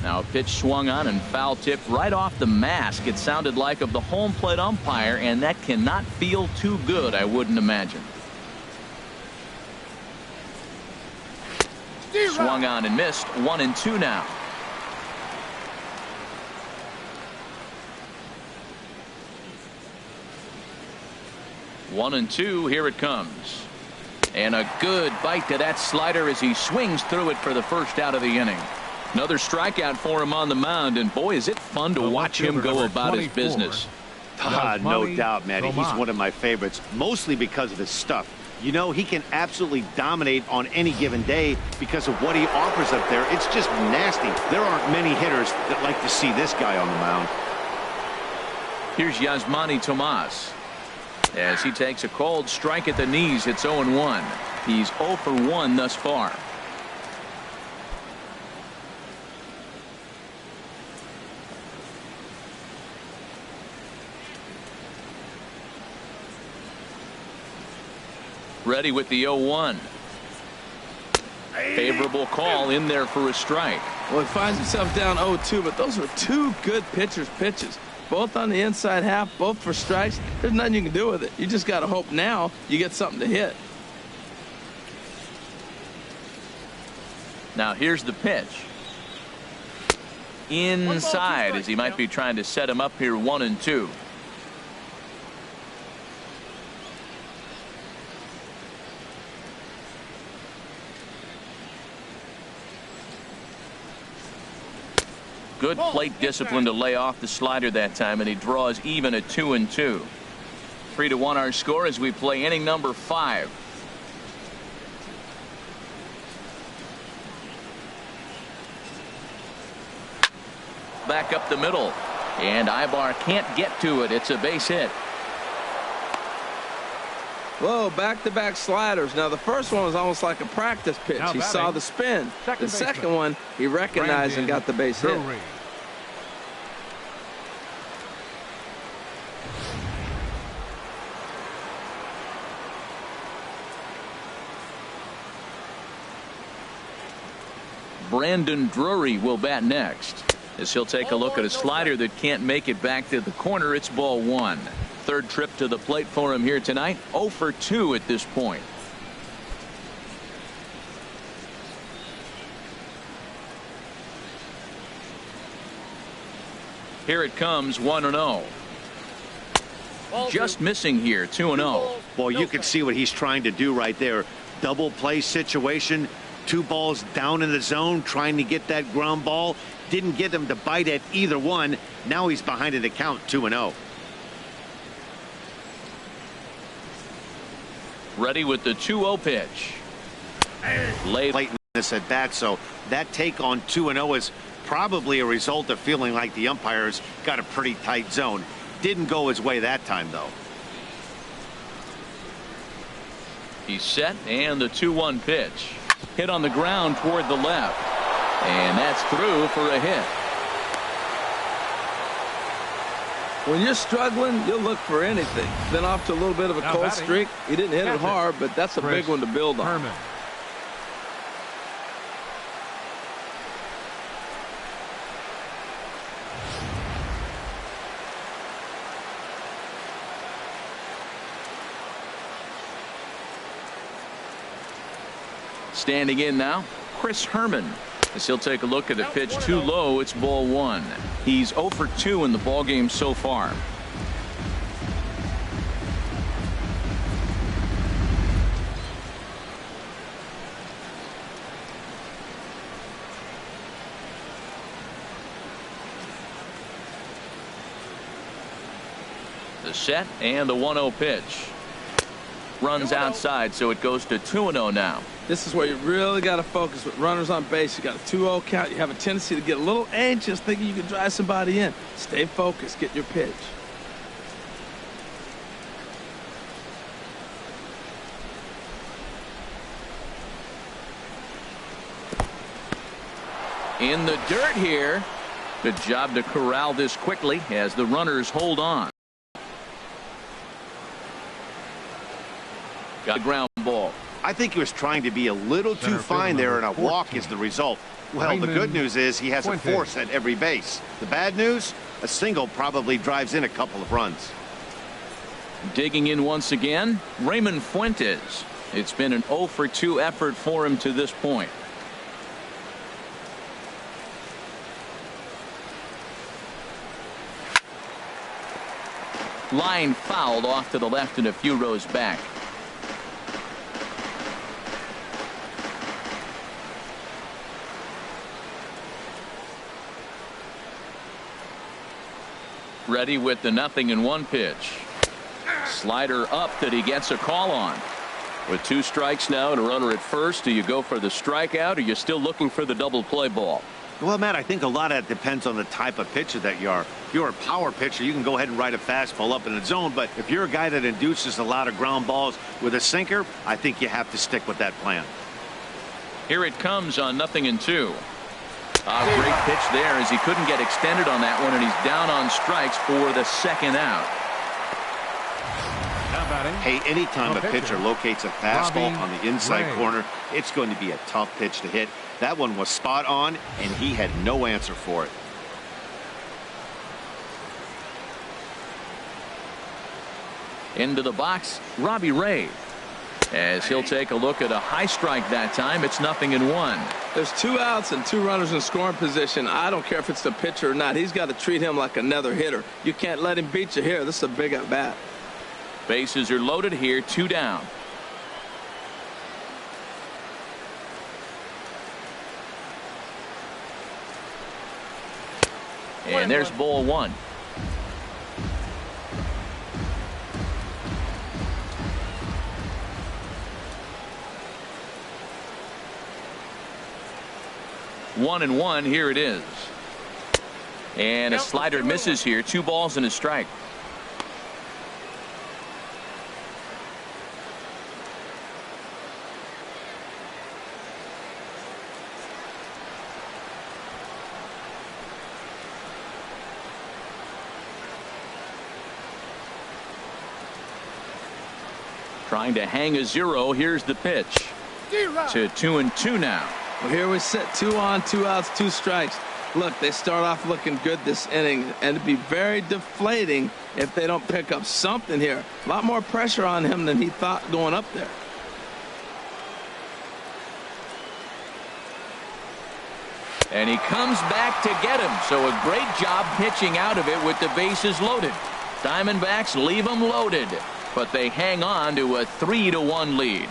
Now a pitch swung on and foul tipped right off the mask. It sounded like of the home plate umpire, and that cannot feel too good, I wouldn't imagine. Swung on and missed. 1-2 now. One and two. Here it comes. And a good bite to that slider as he swings through it for the first out of the inning. Another strikeout for him on the mound, and boy, is it fun to watch him go about his business.
No doubt, Matty. He's one of my favorites, mostly because of his stuff. You know, he can absolutely dominate on any given day because of what he offers up there. It's just nasty. There aren't many hitters that like to see this guy on the mound.
Here's Yasmani Tomas as he takes a cold strike at the knees. It's 0-1. He's 0 for 1 thus far. Ready with the 0-1. Favorable call in there for a strike.
Well, he finds himself down 0-2, but those are two good pitchers' pitches. Both on the inside half, both for strikes. There's nothing you can do with it. You just got to hope now you get something to hit.
Now here's the pitch. Inside, as he might be trying to set him up here 1-2. Good plate discipline to lay off the slider that time, and he draws even at 2-2. 3-1 our score as we play inning number 5. Back up the middle, and Ibar can't get to it. It's a base hit.
Whoa, back-to-back sliders. Now, the first one was almost like a practice pitch. He saw the spin. The second one, he recognized and got the base hit.
Drury.
Brandon Drury will bat next, as he'll take a look at a slider that can't make it back to the corner. It's ball 1. Third trip to the plate for him here tonight. 0 for 2 at this point. Here it comes, 1-0. Just missing here, 2-0.
Well, you can see what he's trying to do right there. Double play situation. 2 balls down in the zone, trying to get that ground ball. Didn't get him to bite at either one. Now he's behind in the count, 2-0.
Ready with the 2-0 pitch.
Late in this at bat, so that take on 2-0 is probably a result of feeling like the umpires got a pretty tight zone. Didn't go his way that time, though.
He's set, and the 2-1 pitch. Hit on the ground toward the left, and that's through for a hit.
When you're struggling, you'll look for anything. Been off to a little bit of a cold streak. He didn't hit it hard, but that's a big one to build on.
Herrmann.
Standing in now, Chris Herrmann, as he'll take a look at a pitch too low. It's ball 1. He's 0 for 2 in the ball game so far. The set and the 1-0 pitch. Runs outside, so it goes to 2-0 now.
This is where you really got to focus with runners on base. You got a 2-0 count. You have a tendency to get a little anxious thinking you can drive somebody in. Stay focused. Get your pitch.
In the dirt here. Good job to corral this quickly as the runners hold on. Got a ground ball.
I think he was trying to be a little too fine there, and a walk is the result. Well, the good news is he has a force at every base. The bad news, a single probably drives in a couple of runs.
Digging in once again, Raymond Fuentes. It's been an 0 for 2 effort for him to this point. Line fouled off to the left and a few rows back. Ready with the 0-1 pitch. Slider up that he gets a call on. With 2 strikes now and a runner at first, do you go for the strikeout, or are you still looking for the double play ball?
Well, Matt, I think a lot of that depends on the type of pitcher that you are. If you're a power pitcher, you can go ahead and ride a fastball up in the zone. But if you're a guy that induces a lot of ground balls with a sinker, I think you have to stick with that plan.
Here it comes on 0-2. A great pitch there as he couldn't get extended on that one, and he's down on strikes for the second out.
Hey, anytime a pitcher locates a fastball on the inside corner, it's going to be a tough pitch to hit. That one was spot on, and he had no answer for it.
Into the box, Robbie Ray. As he'll take a look at a high strike that time. It's 0-1.
There's 2 outs and 2 runners in scoring position. I don't care if it's the pitcher or not. He's got to treat him like another hitter. You can't let him beat you here. This is a big at bat.
Bases are loaded here. 2 down. And there's ball 1. 1-1. Here it is. And a slider misses here. 2 balls and a strike. Trying to hang a 0. Here's the pitch. To 2-2 now.
Well, here we sit. 2 on, 2 outs, 2 strikes. Look, they start off looking good this inning, and it'd be very deflating if they don't pick up something here. A lot more pressure on him than he thought going up there.
And he comes back to get him. So a great job pitching out of it with the bases loaded. Diamondbacks leave them loaded, but they hang on to a 3-1 lead.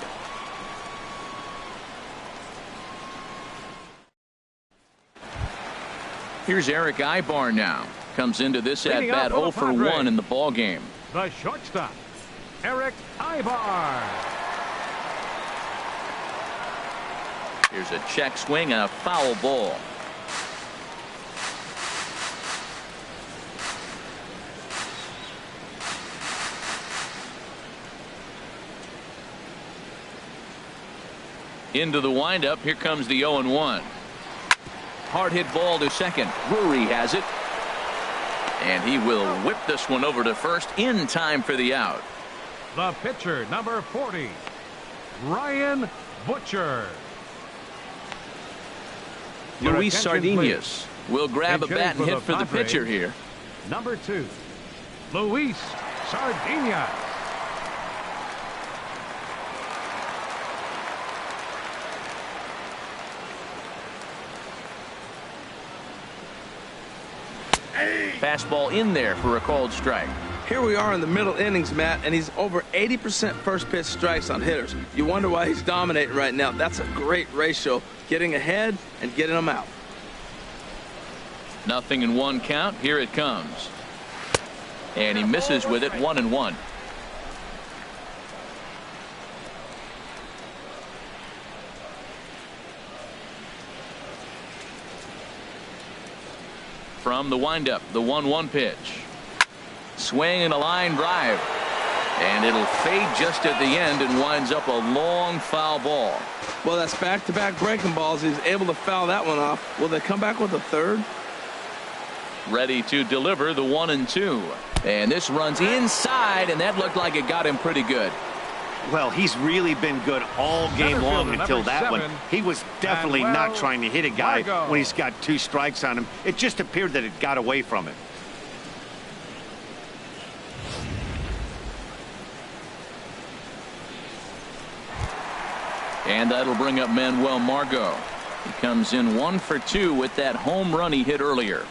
Here's Eric Ibar now. Comes into this at bat 0 for 1 in the ball game.
The shortstop, Eric Ibar.
Here's a check swing and a foul ball. Into the windup. Here comes the 0-1. Hard hit ball to second. Drury has it. And he will whip this one over to first in time for the out.
The pitcher, number 40, Ryan Butcher.
Luis Sardinhas will grab a bat and hit for the pitcher here.
Number 2, Luis Sardinhas.
Fastball in there for a called strike.
Here we are in the middle innings, Matt, and he's over 80% first pitch strikes on hitters. You wonder why he's dominating right now. That's a great ratio, getting ahead and getting them out.
0-1 count. Here it comes. And he misses with it. 1-1. From the windup, the 1-1 pitch. Swing and a line drive. And it'll fade just at the end and winds up a long foul ball.
Well, that's back-to-back breaking balls. He's able to foul that one off. Will they come back with a third?
Ready to deliver the 1-2. And this runs inside, and that looked like it got him pretty good.
Well, he's really been good all game long until that one. He was definitely not trying to hit a guy when he's got 2 strikes on him. It just appeared that it got away from him.
And that'll bring up Manuel Margo. He comes in 1 for 2 with that home run he hit earlier.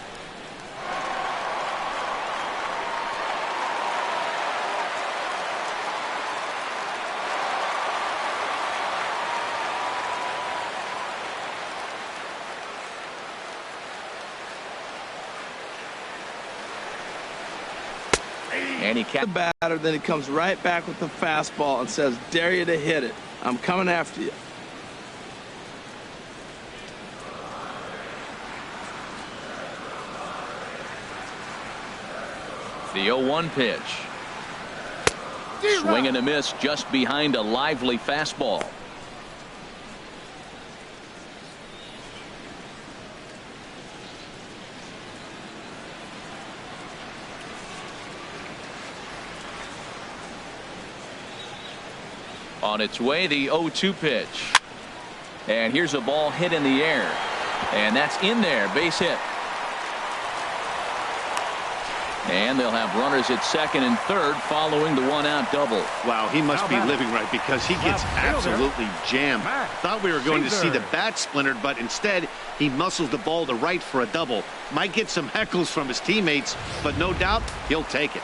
And he kept
the batter, then he comes right back with the fastball and says, dare you to hit it. I'm coming after you.
The 0-1 pitch. Swing and a miss just behind a lively fastball. On its way, the 0-2 pitch. And here's a ball hit in the air. And that's in there. Base hit. And they'll have runners at second and third following the 1-out double.
Wow, he must be living right because he gets absolutely jammed. Thought we were going to see the bat splintered, but instead he muscles the ball to right for a double. Might get some heckles from his teammates, but no doubt he'll take it.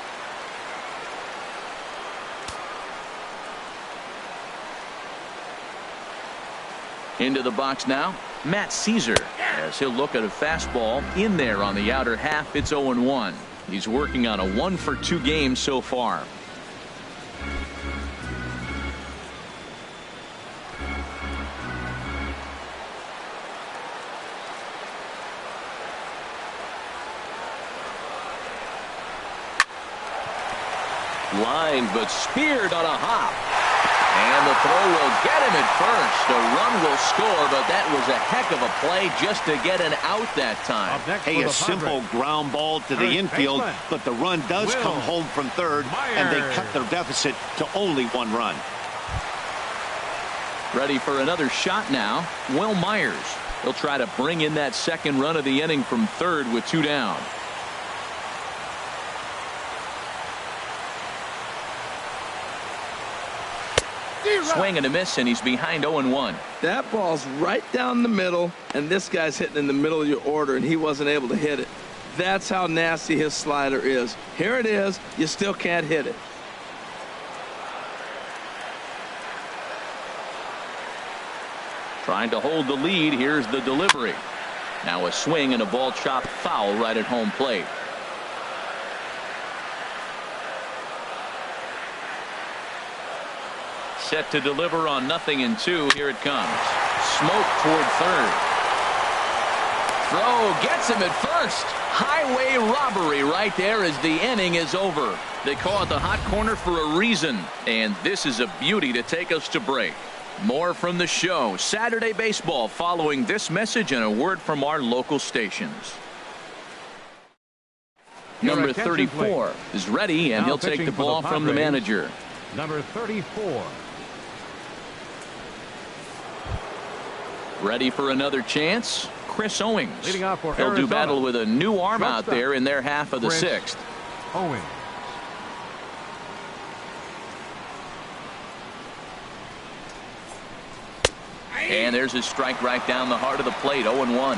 Into the box now, Matt Cesar, as he'll look at a fastball in there on the outer half. It's 0-1. He's working on a 1 for 2 game so far. Lined but speared on a hop. And the throw will get him at first. A run will score, but that was a heck of a play just to get an out that time.
Hey, a simple ground ball to the infield, but the run does come home from third, and they cut their deficit to only 1 run.
Ready for another shot now. Will Myers. He'll try to bring in that second run of the inning from third with 2 down. Swing and a miss, and he's behind 0-1.
That ball's right down the middle, and this guy's hitting in the middle of your order, and he wasn't able to hit it. That's how nasty his slider is. Here it is. You still can't hit it.
Trying to hold the lead. Here's the delivery. Now a swing and a ball chopped foul right at home plate. Set to deliver on 0-2. Here it comes. Smoke toward third. Throw gets him at first. Highway robbery right there as the inning is over. They call it the hot corner for a reason, and this is a beauty to take us to break. More from the show. Saturday baseball following this message and a word from our local stations. Number 34 is ready, and he'll take the ball from the manager.
Number 34.
Ready for another chance. Chris Owings.
Leading off for
They'll do
Arizona.
battle with a new arm out there in their half of the
Chris
6th.
Owings.
And there's a strike right down the heart of the plate. 0-1.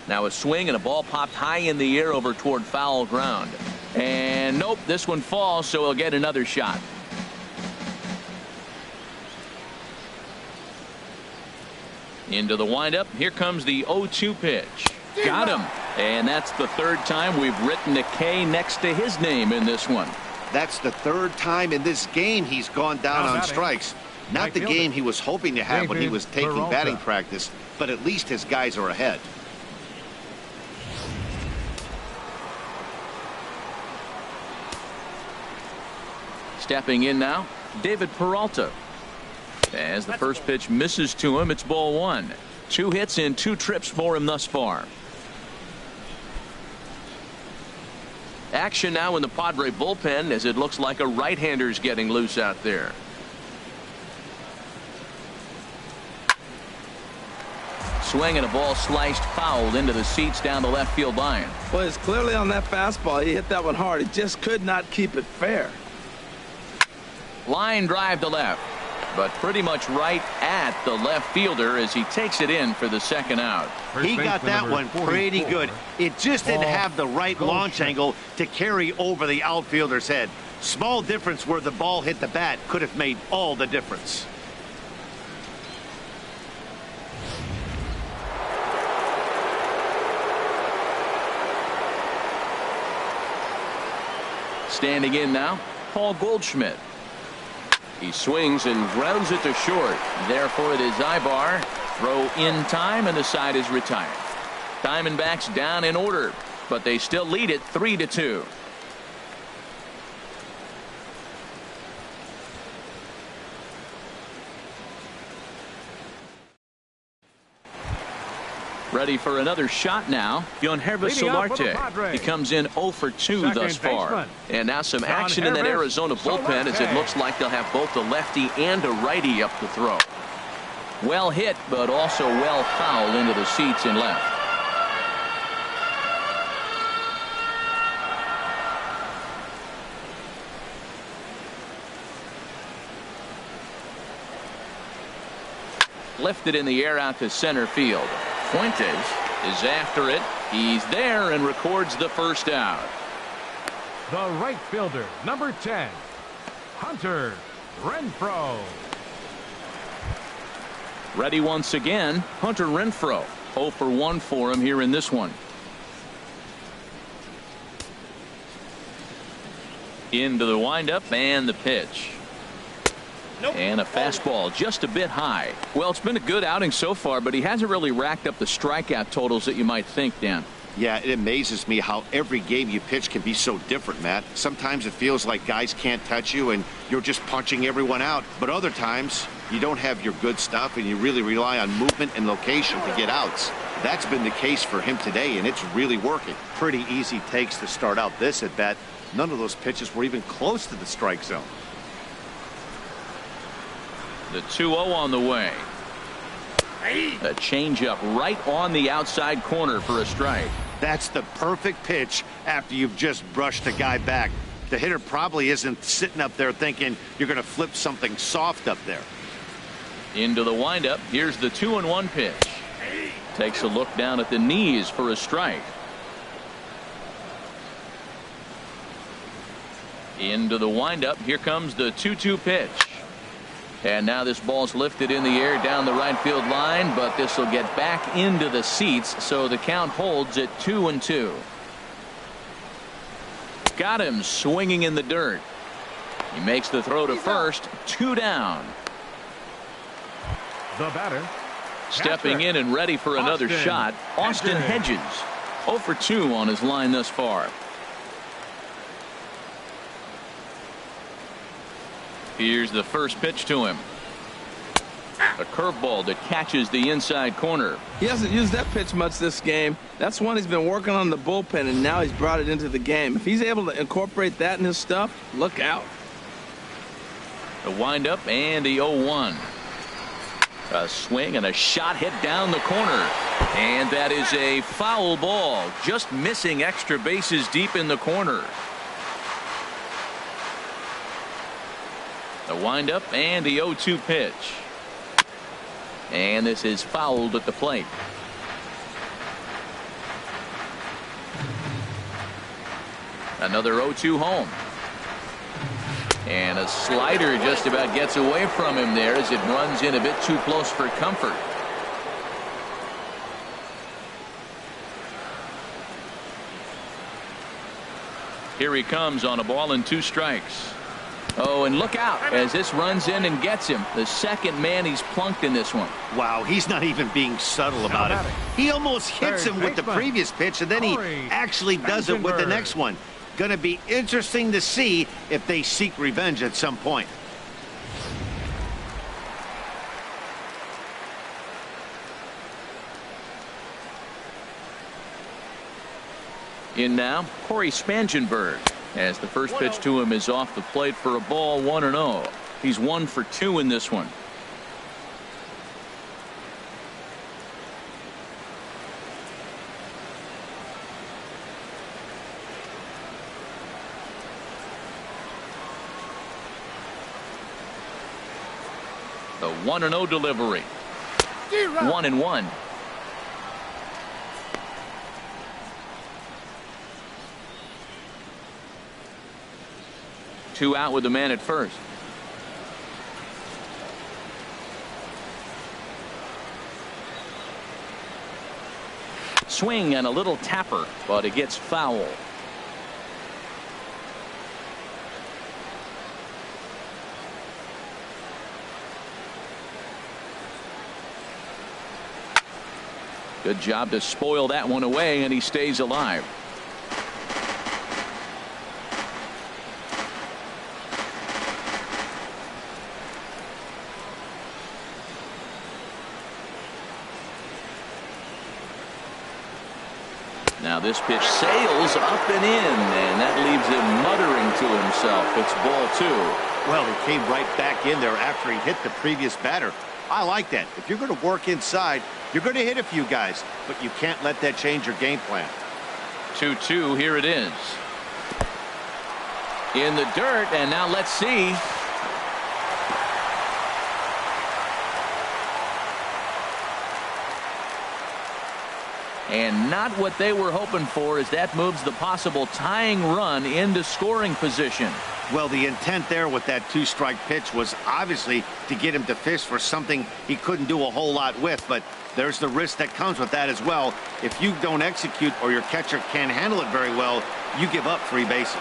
Now a swing and a ball popped high in the air over toward foul ground. And nope, this one falls, so he'll get another shot. Into the windup. Here comes the 0-2 pitch. Got him. And that's the 3rd time we've written a K next to his name in this one.
That's the 3rd time in this game he's gone down on strikes. Not the game he was hoping to have when he was taking batting practice, but at least his guys are ahead.
Stepping in now, David Peralta. As the first pitch misses to him, it's ball 1. 2 hits and 2 trips for him thus far. Action now in the Padre bullpen as it looks like a right-hander's getting loose out there. Swing and a ball sliced foul into the seats down the left field line.
Well, it's clearly on that fastball. He hit that one hard. He just could not keep it fair.
Line drive to left, but pretty much right at the left fielder as he takes it in for the 2nd out.
He got that one pretty good. It just didn't have the right launch angle to carry over the outfielder's head. Small difference where the ball hit the bat could have made all the difference.
Standing in now, Paul Goldschmidt. He swings and grounds it to short. Therefore, it is Ibar. Throw in time, and the side is retired. Diamondbacks down in order, but they still lead it 3-2. Ready for another shot now. Herrmann Solarte. He comes in 0 for 2 thus far. And now some action in that Arizona bullpen as it looks like they'll have both a lefty and a righty up to throw. Well hit, but also well fouled into the seats and left. Lifted in the air out to center field. Fuentes is after it. He's there and records the first out.
The right fielder, number 10, Hunter Renfro.
Ready once again, Hunter Renfro. 0 for 1 for him here in this one. Into the windup and the pitch. And a fastball just a bit high. Well, it's been a good outing so far, but he hasn't really racked up the strikeout totals that you might think, Dan.
Yeah, it amazes me how every game you pitch can be so different, Matt. Sometimes it feels like guys can't touch you and you're just punching everyone out. But other times you don't have your good stuff and you really rely on movement and location to get outs. That's been the case for him today, and it's really working. Pretty easy takes to start out this at bat. None of those pitches were even close to the strike zone.
The 2-0 on the way. A changeup right on the outside corner for a strike.
That's the perfect pitch after you've just brushed a guy back. The hitter probably isn't sitting up there thinking you're going to flip something soft up there.
Into the windup. Here's the 2-1 pitch. Takes a look down at the knees for a strike. Into the windup. Here comes the 2-2 pitch. And now this ball's lifted in the air down the right field line, but this will get back into the seats, so the count holds at 2-2. Got him swinging in the dirt. He makes the throw to first. 2 down.
The batter.
Stepping in and ready for another shot, Austin Hedges. 0 for 2 on his line thus far. Here's the first pitch to him. A curveball that catches the inside corner.
He hasn't used that pitch much this game. That's one he's been working on in the bullpen, and now he's brought it into the game. If he's able to incorporate that in his stuff, look out.
The windup and the 0-1. A swing and a shot hit down the corner. And that is a foul ball. Just missing extra bases deep in the corner. The windup and the 0-2 pitch. And this is fouled at the plate. Another 0-2 home. And a slider just about gets away from him there as it runs in a bit too close for comfort. Here he comes on a ball and 2 strikes. Oh, and look out as this runs in and gets him. The second man he's plunked in this one.
Wow, he's not even being subtle about it. He almost hits him with the previous pitch, and then he actually does it with the next one. Going to be interesting to see if they seek revenge at some point.
In now, Cory Spangenberg, as the first pitch to him is off the plate for a ball, 1-0. He's 1 for 2 in this one. The 1-0 delivery. 1-1. Two out with the man at first. Swing and a little tapper, but it gets foul. Good job to spoil that one away, and he stays alive. Now this pitch sails up and in, and that leaves him muttering to himself. It's ball 2.
Well, he came right back in there after he hit the previous batter. I like that. If you're going to work inside, you're going to hit a few guys, but you can't let that change your game plan.
2-2, here it is. In the dirt, and now let's see. And not what they were hoping for, as that moves the possible tying run into scoring position.
Well, the intent there with that 2-strike pitch was obviously to get him to fish for something he couldn't do a whole lot with, but there's the risk that comes with that as well. If you don't execute or your catcher can't handle it very well, you give up 3 bases.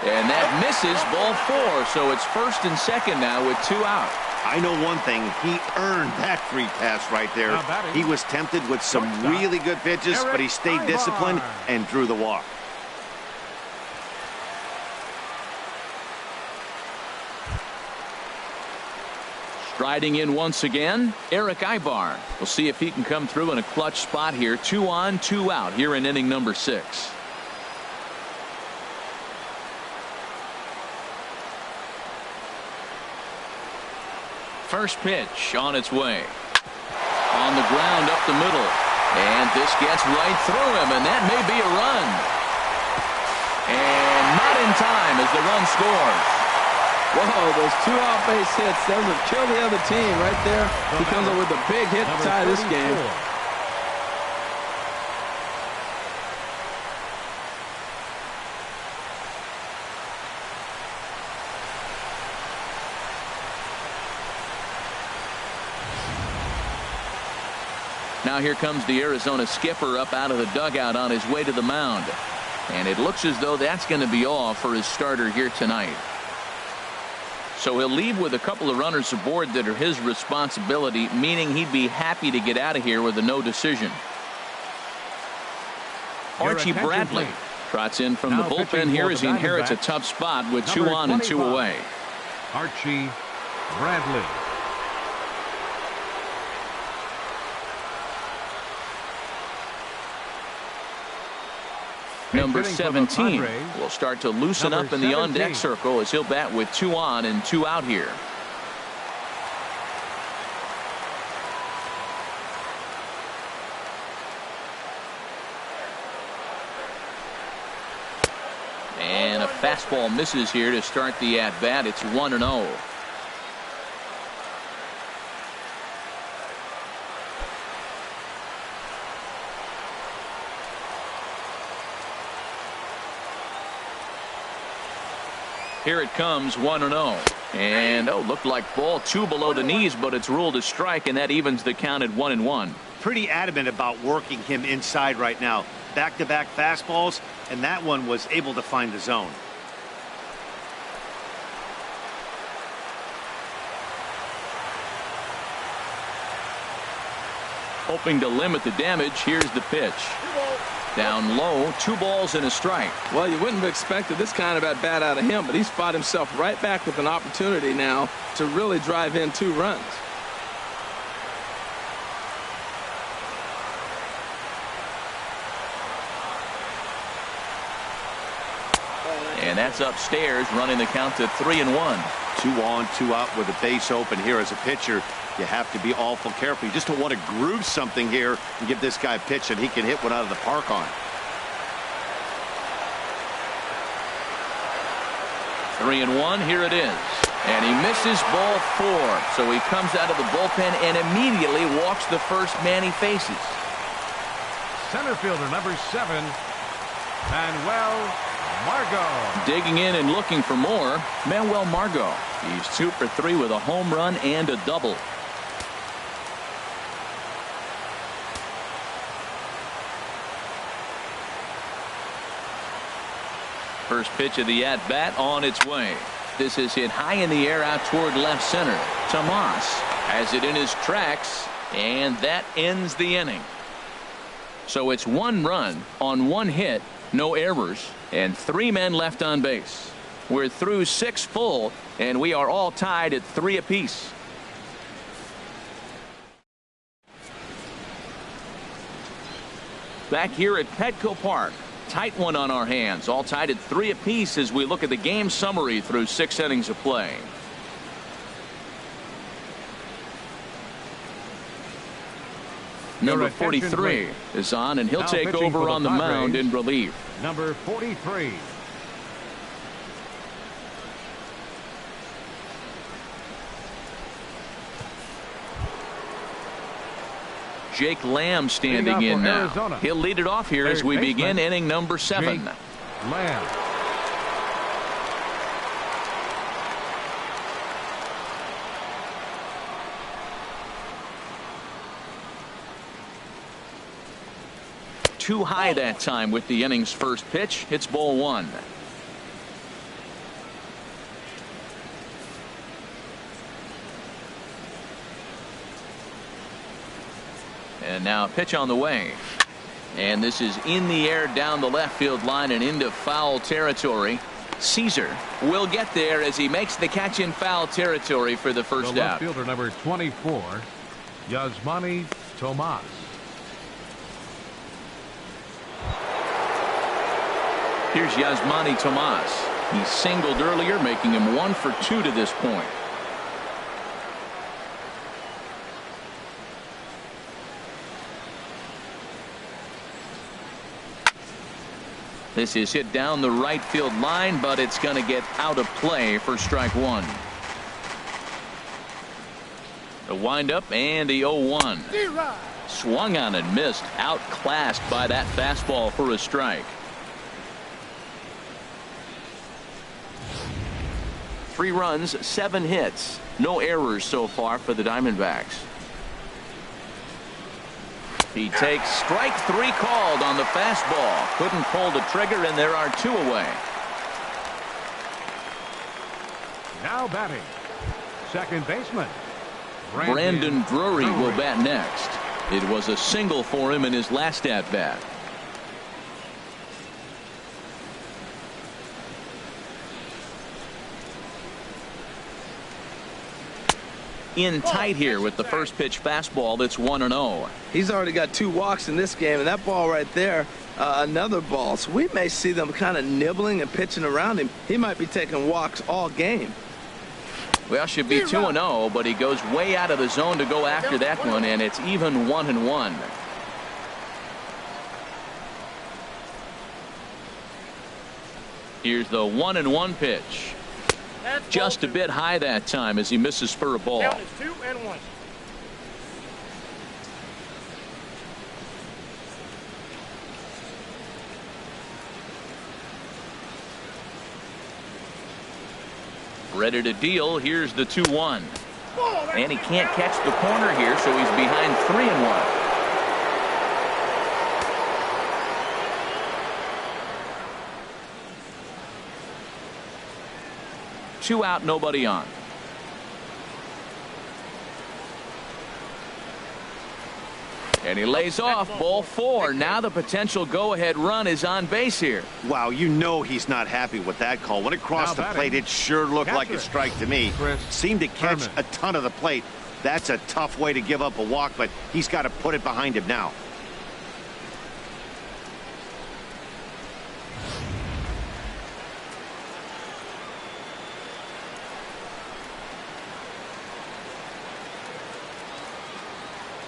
And that misses, ball 4. So it's first and second now with 2 out.
I know one thing. He earned that free pass right there. He was tempted with some really good pitches, but he stayed disciplined and drew the walk.
Striding in once again, Eric Ibar. We'll see if he can come through in a clutch spot here. 2 on, 2 out here in inning number 6. First pitch on its way. On the ground up the middle. And this gets right through him, and that may be a run. And not in time as the run scores.
Whoa, those 2 out base hits, those will kill the other team right there. He comes up with a big hit to tie this game.
Now here comes the Arizona skipper up out of the dugout on his way to the mound. And it looks as though that's going to be all for his starter here tonight. So he'll leave with a couple of runners aboard that are his responsibility, meaning he'd be happy to get out of here with a no decision. Archie Bradley trots in from the bullpen here as he inherits a tough spot with 2 on and 2 away.
Archie Bradley.
Number 17 will start to loosen up in the on-deck circle as he'll bat with 2 on and 2 out here. And a fastball misses here to start the at-bat. It's 1-0. Here it comes, 1-0. And looked like ball 2 below the knees, but it's ruled a strike, and that evens the count at 1-1.
Pretty adamant about working him inside right now. Back-to-back fastballs, and that one was able to find the zone.
Hoping to limit the damage, here's the pitch. Down low, 2 balls and a strike.
Well, you wouldn't have expected this kind of at bat out of him, but he's fought himself right back with an opportunity now to really drive in 2 runs.
And that's upstairs, running the count to 3-1.
2 on, 2 out with a base open here. As a pitcher, you have to be awful careful. You just don't want to groove something here and give this guy a pitch that he can hit one out of the park on.
3-1, here it is. And he misses ball 4. So he comes out of the bullpen and immediately walks the first man he faces.
Center fielder number 7, Manuel Margo.
Digging in and looking for more, Manuel Margo. He's 2 for 3 with a home run and a double. First pitch of the at-bat on its way. This is hit high in the air out toward left center. Tomas has it in his tracks, and that ends the inning. So it's 1 run on 1 hit, no errors, and 3 men left on base. We're through 6 full, and we are all tied at 3 apiece. Back here at Petco Park. Tight one on our hands, all tied at 3 apiece as we look at the game summary through 6 innings of play. Number 43 is on, and he'll take over on the mound in relief.
Number 43.
Jake Lamb standing in now. He'll lead it off here as we begin inning number 7.
Lamb.
Too high that time with the inning's first pitch. It's ball 1. And now a pitch on the way. And this is in the air down the left field line and into foul territory. Cesar will get there as he makes the catch in foul territory for the first
the
out.
left fielder number 24, Yasmani Tomas.
Here's Yasmani Tomas. He singled earlier, making him 1 for 2 to this point. This is hit down the right field line, but it's going to get out of play for strike 1. The windup and the 0-1. Swung on and missed, outclassed by that fastball for a strike. 3 runs, 7 hits, no errors so far for the Diamondbacks. He takes strike 3 called on the fastball. Couldn't pull the trigger, and there are 2 away.
Now batting, second baseman
Brandon Drury will bat next. It was a single for him in his last at bat. In tight here with the first pitch fastball that's 1-0.
He's already got 2 walks in this game, and that ball right there, another ball. So we may see them kind of nibbling and pitching around him. He might be taking walks all game.
Well, should be 2-0, but he goes way out of the zone to go after that one, and it's even 1-1. Here's the 1-1 pitch. Just a bit high that time as he misses for a ball.
Count is 2-1.
Ready to deal. Here's the 2-1. And he can't catch the corner here, so he's behind 3-1. Two out, nobody on. And he lays off. Ball 4. Now the potential go-ahead run is on base here.
Wow, you know he's not happy with that call. When it crossed the plate, it sure looked like a strike to me. Seemed to catch
Herrmann.
a ton of the plate. That's a tough way to give up a walk, but he's got to put it behind him now.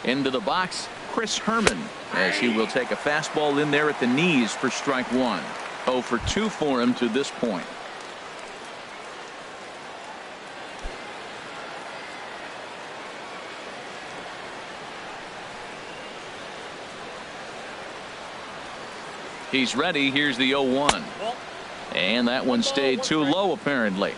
Into the box, Chris Herrmann, as he will take a fastball in there at the knees for strike 1. 0 for 2 for him to this point. He's ready. Here's the 0-1. And that one stayed too low, apparently.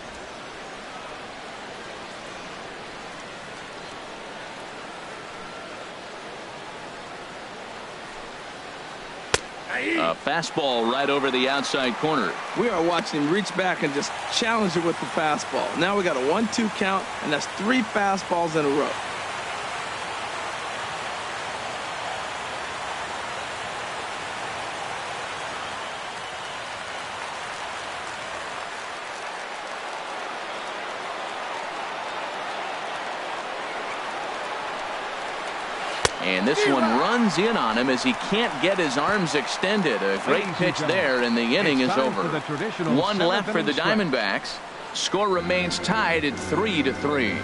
A fastball right over the outside corner.
We are watching him reach back and just challenge it with the fastball. Now we got a 1-2 count, and that's 3 fastballs in a row.
And this one runs in on him as he can't get his arms extended. A great pitch there, and the inning is over. 1 left for the Diamondbacks. Score remains tied at 3-3.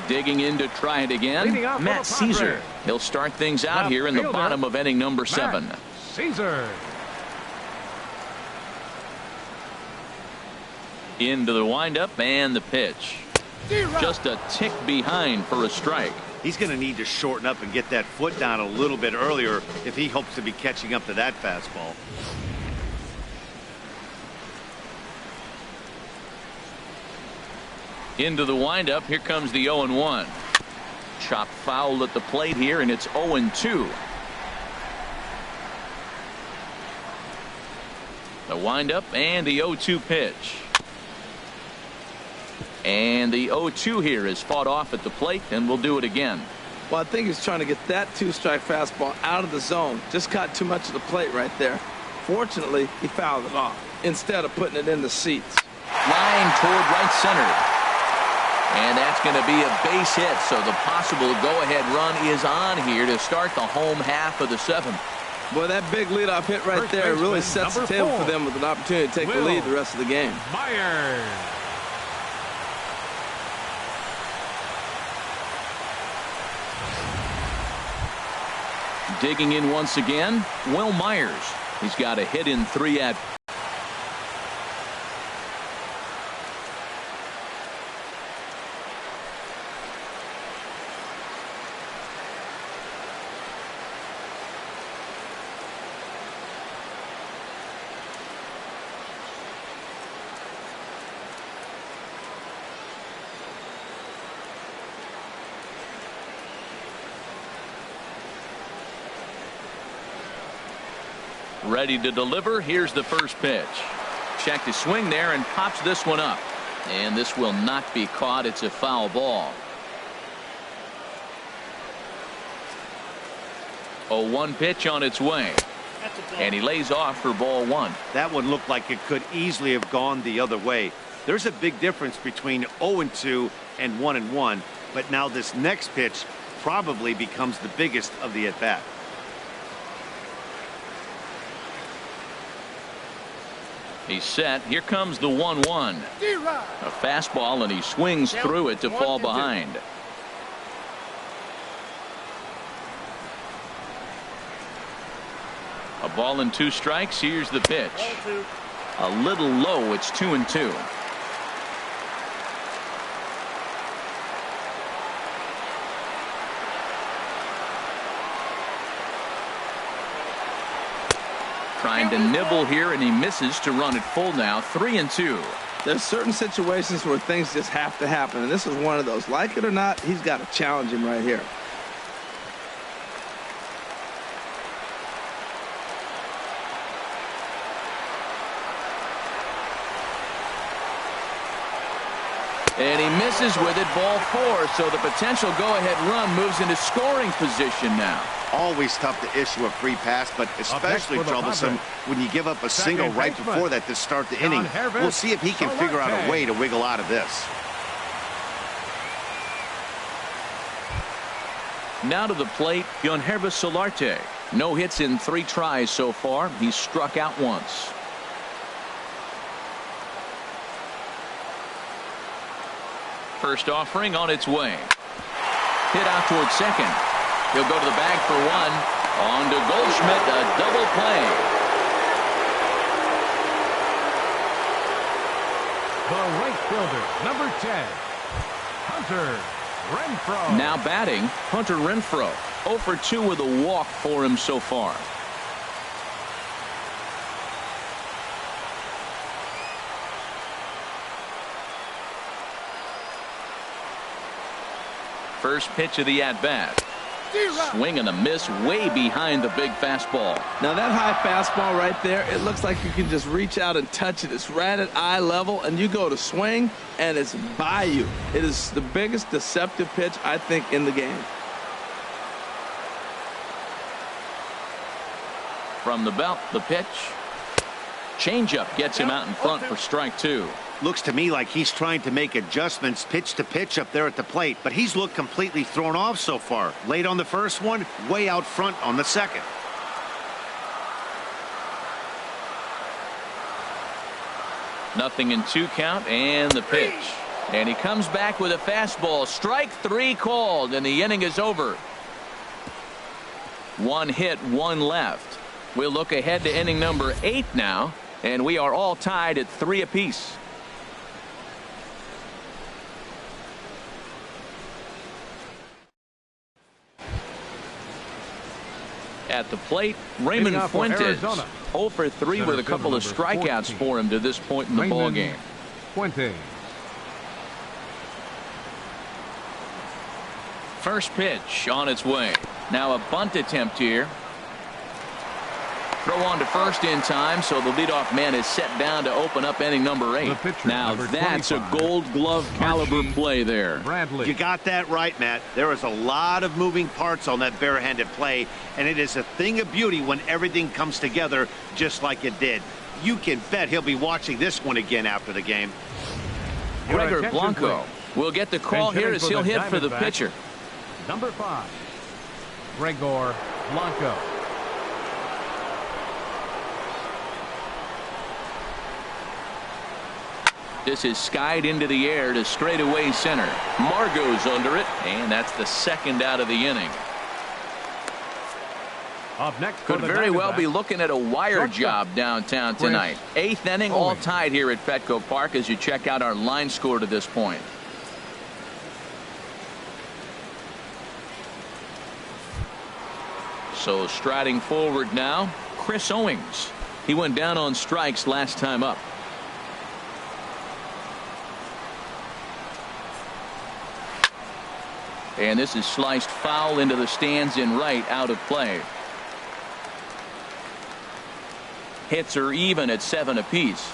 Digging in to try it again, Matt Cesar. He'll start things out here in the bottom of inning number 7.
Cesar.
Into the windup and the pitch. Just a tick behind for a strike.
He's going to need to shorten up and get that foot down a little bit earlier if he hopes to be catching up to that fastball.
Into the windup. Here comes the 0-1. Chopped foul at the plate here, and it's 0-2. The windup and the 0-2 pitch. And the 0-2 here is fought off at the plate, and we'll do it again.
Well, I think he's trying to get that two-strike fastball out of the zone. Just caught too much of the plate right there. Fortunately, he fouled it off instead of putting it in the seats.
Line toward right center. And that's going to be a base hit, so the possible go-ahead run is on here to start the home half of the seventh.
Boy, that big leadoff hit right there really sets the table for them with an opportunity to take the lead the rest of the game.
Myers.
Digging in once again, Will Myers. He's got a hit in 3 at. Ready to deliver. Here's the first pitch. Check the swing there and pops this one up. And this will not be caught. It's a foul ball. 0-1 pitch on its way. And he lays off for ball 1.
That one looked like it could easily have gone the other way. There's a big difference between 0-2 and 1-1. But now this next pitch probably becomes the biggest of the at-bat.
He's set. Here comes the 1-1. A fastball, and he swings through it to fall behind. A ball and 2 strikes. Here's the pitch. A little low. It's 2-2. Trying to nibble here, and he misses to run it full now. 3-2.
There's certain situations where things just have to happen, and this is one of those. Like it or not, he's got to challenge him right here.
And he misses with it, ball 4. So the potential go-ahead run moves into scoring position now.
Always tough to issue a free pass, but especially troublesome when you give up a single right before that to start the inning. We'll see if he can figure out a way to wiggle out of this.
Now to the plate, Herrmann Solarte. No hits in 3 tries so far. He's struck out once. First offering on its way. Hit out toward second. He'll go to the bag for 1. On to Goldschmidt, a double play.
The right fielder, number 10, Hunter Renfro.
Now batting, Hunter Renfro. 0 for 2 with a walk for him so far. First pitch of the at-bat. Swing and a miss way behind the big fastball.
Now that high fastball right there, it looks like you can just reach out and touch it. It's right at eye level, and you go to swing, and it's by you. It is the biggest deceptive pitch, I think, in the game.
From the belt, the pitch. Changeup gets him out in front for strike 2.
Looks to me like he's trying to make adjustments pitch to pitch up there at the plate, but he's looked completely thrown off so far. Late on the first one, way out front on the second.
Nothing in 2 count, and the pitch. And he comes back with a fastball. Strike 3 called, and the inning is over. 1 hit, 1 left. We'll look ahead to inning number 8 now, and we are all tied at 3 apiece. At the plate, Raymond Fuentes. 0 for 3 with a couple of strikeouts for him to this point in the ballgame.
Fuentes.
First pitch on its way. Now a bunt attempt here. Throw on to first in time, so the leadoff man is set down to open up inning number 8.
Now
that's a Gold Glove caliber play there.
Bradley.
You got that right, Matt. There is a lot of moving parts on that barehanded play, and it is a thing of beauty when everything comes together just like it did. You can bet he'll be watching this one again after the game.
Gregor Blanco will get the call here as he'll hit for the pitcher.
Number 5, Gregor Blanco.
This is skied into the air to straightaway center. Margo's under it, and that's the second out of the inning.
Up next,
could very well be looking at a wire job downtown tonight. 8th inning, all tied here at Petco Park as you check out our line score to this point. So striding forward now, Chris Owings. He went down on strikes last time up. And this is sliced foul into the stands in right, out of play. Hits are even at 7 apiece.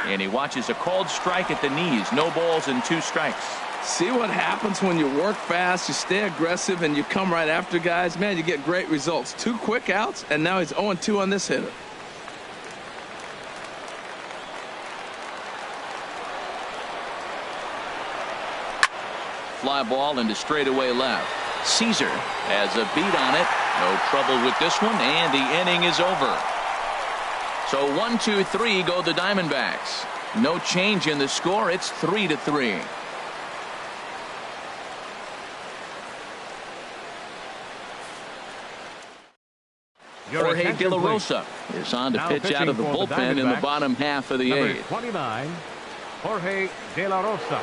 And he watches a called strike at the knees. No balls and 2 strikes.
See what happens when you work fast, you stay aggressive, and you come right after guys? Man, you get great results. 2 quick outs, and now he's 0-2 on this hitter.
Fly ball into straightaway left. Cesar has a beat on it. No trouble with this one, and the inning is over. So 1, 2, 3 go the Diamondbacks. No change in the score. It's 3-3. Jorge De La Rosa is on to pitch out of the bullpen in the bottom half of the 8th.
29, Jorge De La Rosa.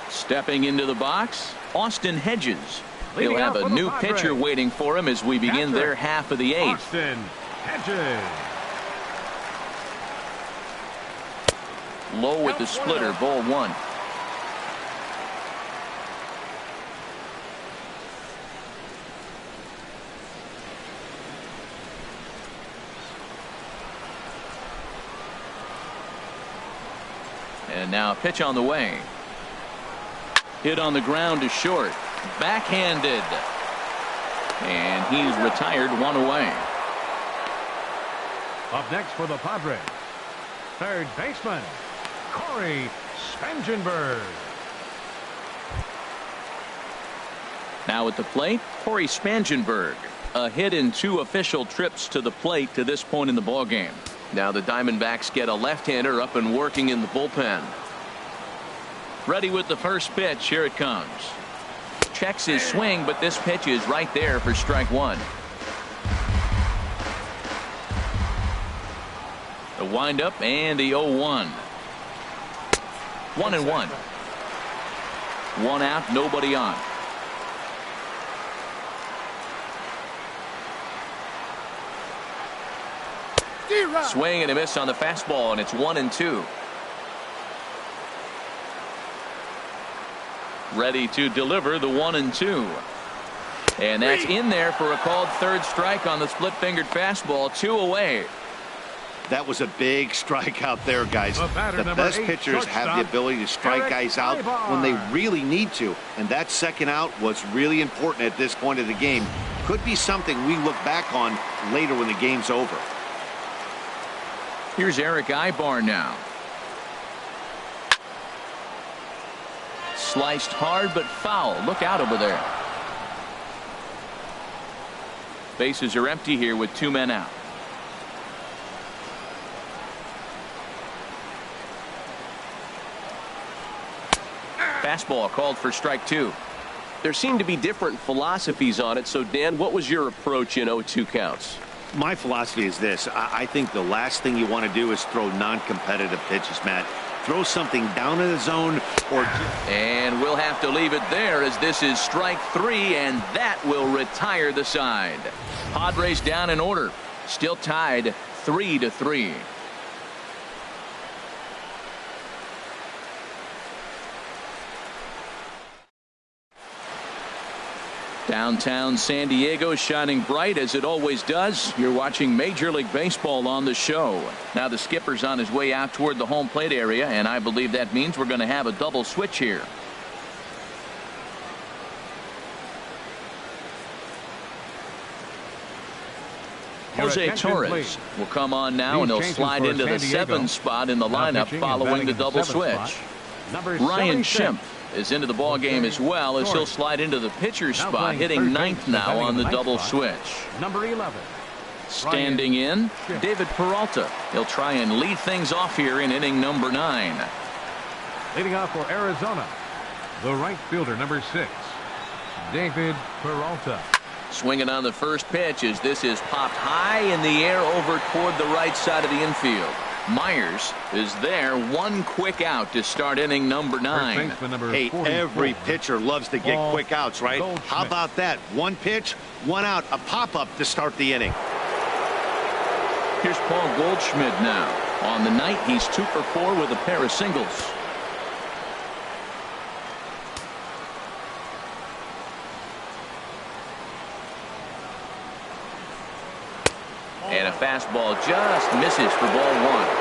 Stepping into the box, Austin Hedges. He'll have a new pitcher waiting for him as we begin their half of the 8th.
Austin Hedges.
Low with the splitter, ball 1. And now a pitch on the way. Hit on the ground to short. Backhanded. And he's retired, 1 away.
Up next for the Padres, third baseman, Cory Spangenberg.
Now at the plate, Cory Spangenberg. A hit in 2 official trips to the plate to this point in the ballgame. Now the Diamondbacks get a left-hander up and working in the bullpen. Ready with the first pitch. Here it comes. Checks his swing, but this pitch is right there for strike 1. The windup and the 0-1. 1-1. 1 out, nobody on. Swing and a miss on the fastball, and it's 1-2. Ready to deliver the 1-2. And that's in there for a called third strike on the split-fingered fastball. 2 away.
That was a big strike out there, guys. The best pitchers have the ability to strike guys out when they really need to. And that second out was really important at this point of the game. Could be something we look back on later when the game's over.
Here's Eric Ibar now. Sliced hard but foul. Look out over there. Bases are empty here with 2 men out. Fastball called for strike 2.
There seem to be different philosophies on it. So, Dan, what was your approach in 0-2 counts?
My philosophy is this. I think the last thing you want to do is throw non-competitive pitches, Matt. Throw something down in the zone or...
And we'll have to leave it there as this is strike 3, and that will retire the side. Padres down in order. Still tied 3-3. Downtown San Diego shining bright as it always does. You're watching Major League Baseball on the show. Now the skipper's on his way out toward the home plate area, and I believe that means we're going to have a double switch here. Jose Torres will come on now, and he'll slide into the 7 spot in the lineup following the double switch. Ryan Schimpf is into the ball game as well, as he'll slide into the pitcher's spot, hitting 9th now on the double switch.
Number 11.
Standing in, David Peralta. He'll try and lead things off here in inning number 9.
Leading off for Arizona, the right fielder, number 6, David Peralta.
Swinging on the first pitch as this is popped high in the air over toward the right side of the infield. Myers is there, one quick out to start inning number 9.
Hey, every pitcher loves to get quick outs, right? How about that? One pitch, one out, a pop-up to start the inning.
Here's Paul Goldschmidt now. On the night, he's 2 for 4 with a pair of singles. And a fastball just misses for ball 1.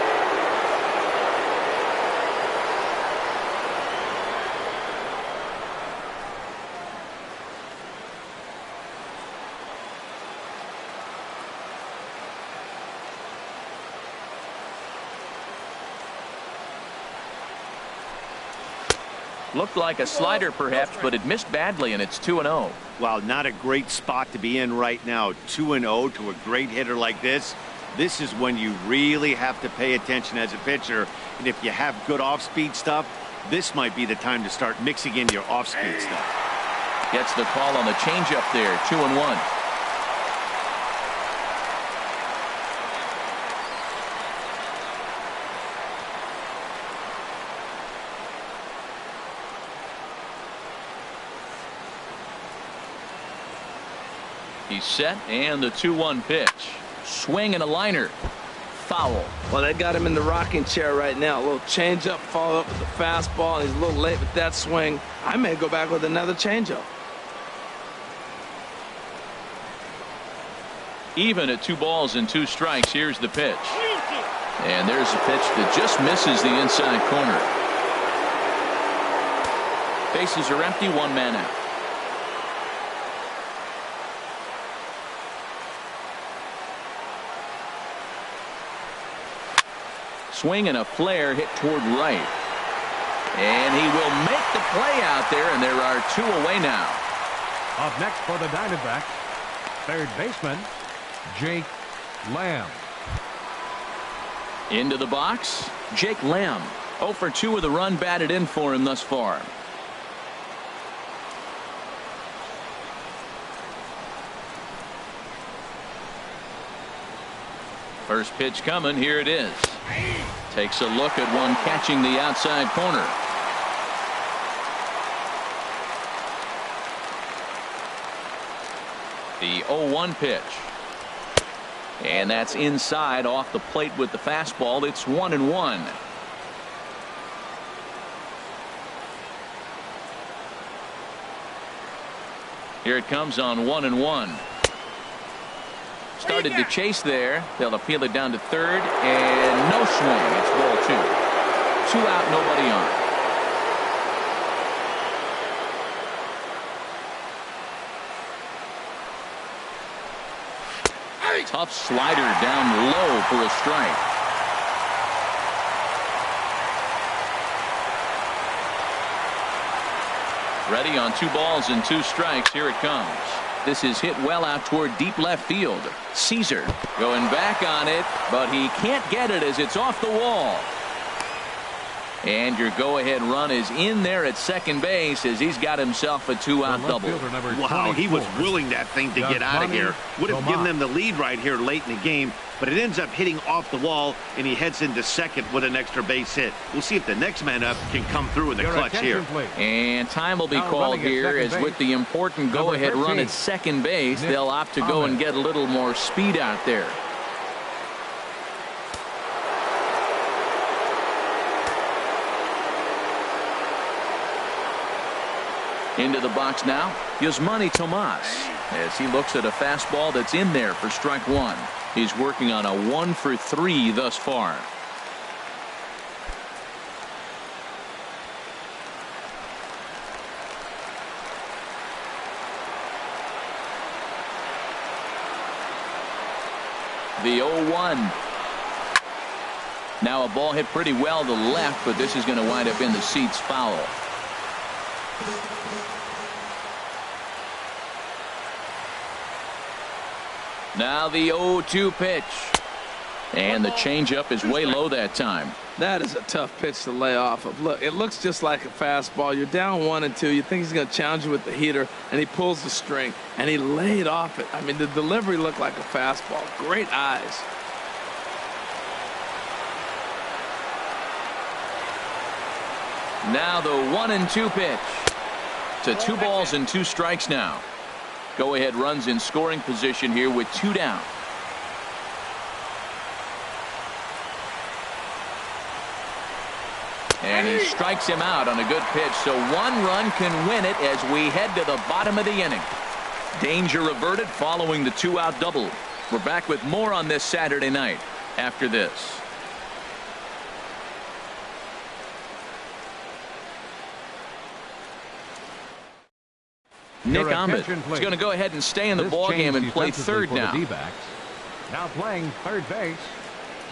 Looked like a slider perhaps, but it missed badly, and it's 2-0.
Well, not a great spot to be in right now. 2-0 to a great hitter like this. This is when you really have to pay attention as a pitcher. And if you have good off-speed stuff, this might be the time to start mixing in your off-speed stuff.
Gets the call on the changeup there. 2-1. He's set, and the 2-1 pitch. Swing and a liner. Foul.
Well, they got him in the rocking chair right now. A little changeup, followed up with the fastball, and he's a little late with that swing. I may go back with another changeup.
Even at 2 balls and 2 strikes. Here's the pitch. And there's a pitch that just misses the inside corner. Bases are empty, 1 man out. Swing and a flare hit toward right. And he will make the play out there, and there are 2 away now.
Up next for the Diamondbacks, third baseman, Jake Lamb.
Into the box, Jake Lamb. 0 for 2 with a run batted in for him thus far. First pitch coming. Here it is. Takes a look at one catching the outside corner. The 0-1 pitch. And that's inside off the plate with the fastball. It's 1-1. Here it comes on 1-1. Started to chase there. They'll appeal it down to third, and no swing. It's ball 2. 2 out, nobody on. Tough slider down low for a strike. Ready on 2 balls and 2 strikes. Here it comes. This is hit well out toward deep left field. Cesar going back on it, but he can't get it as it's off the wall. And your go-ahead run is in there at second base as he's got himself a 2-out double.
Wow, he was willing that thing to get out of here. Would have given them the lead right here late in the game, but it ends up hitting off the wall, and he heads into second with an extra base hit. We'll see if the next man up can come through in the clutch here.
And time will be called here as with the important go-ahead run at second base, they'll opt to go and get a little more speed out there. Into the box now, Yasmani Tomas, as he looks at a fastball that's in there for strike one. He's working on a 1-for-3 thus far. The 0-1. Now a ball hit pretty well to the left, but this is going to wind up in the seats foul. Now the 0-2 pitch. And the changeup is way low that time.
That is a tough pitch to lay off of. Look, it looks just like a fastball. You're down 1-2. You think he's going to challenge you with the heater, and he pulls the string, and he laid off it. I mean, the delivery looked like a fastball. Great eyes.
Now the 1-2 pitch. To 2 balls and 2 strikes now. Go ahead runs in scoring position here with 2 down. And he strikes him out on a good pitch, so 1 run can win it as we head to the bottom of the inning. Danger averted following the 2-out double. We're back with more on this Saturday night after this. Nick Ahmed is going to go ahead and stay in the ballgame and play third now.
Now playing third base,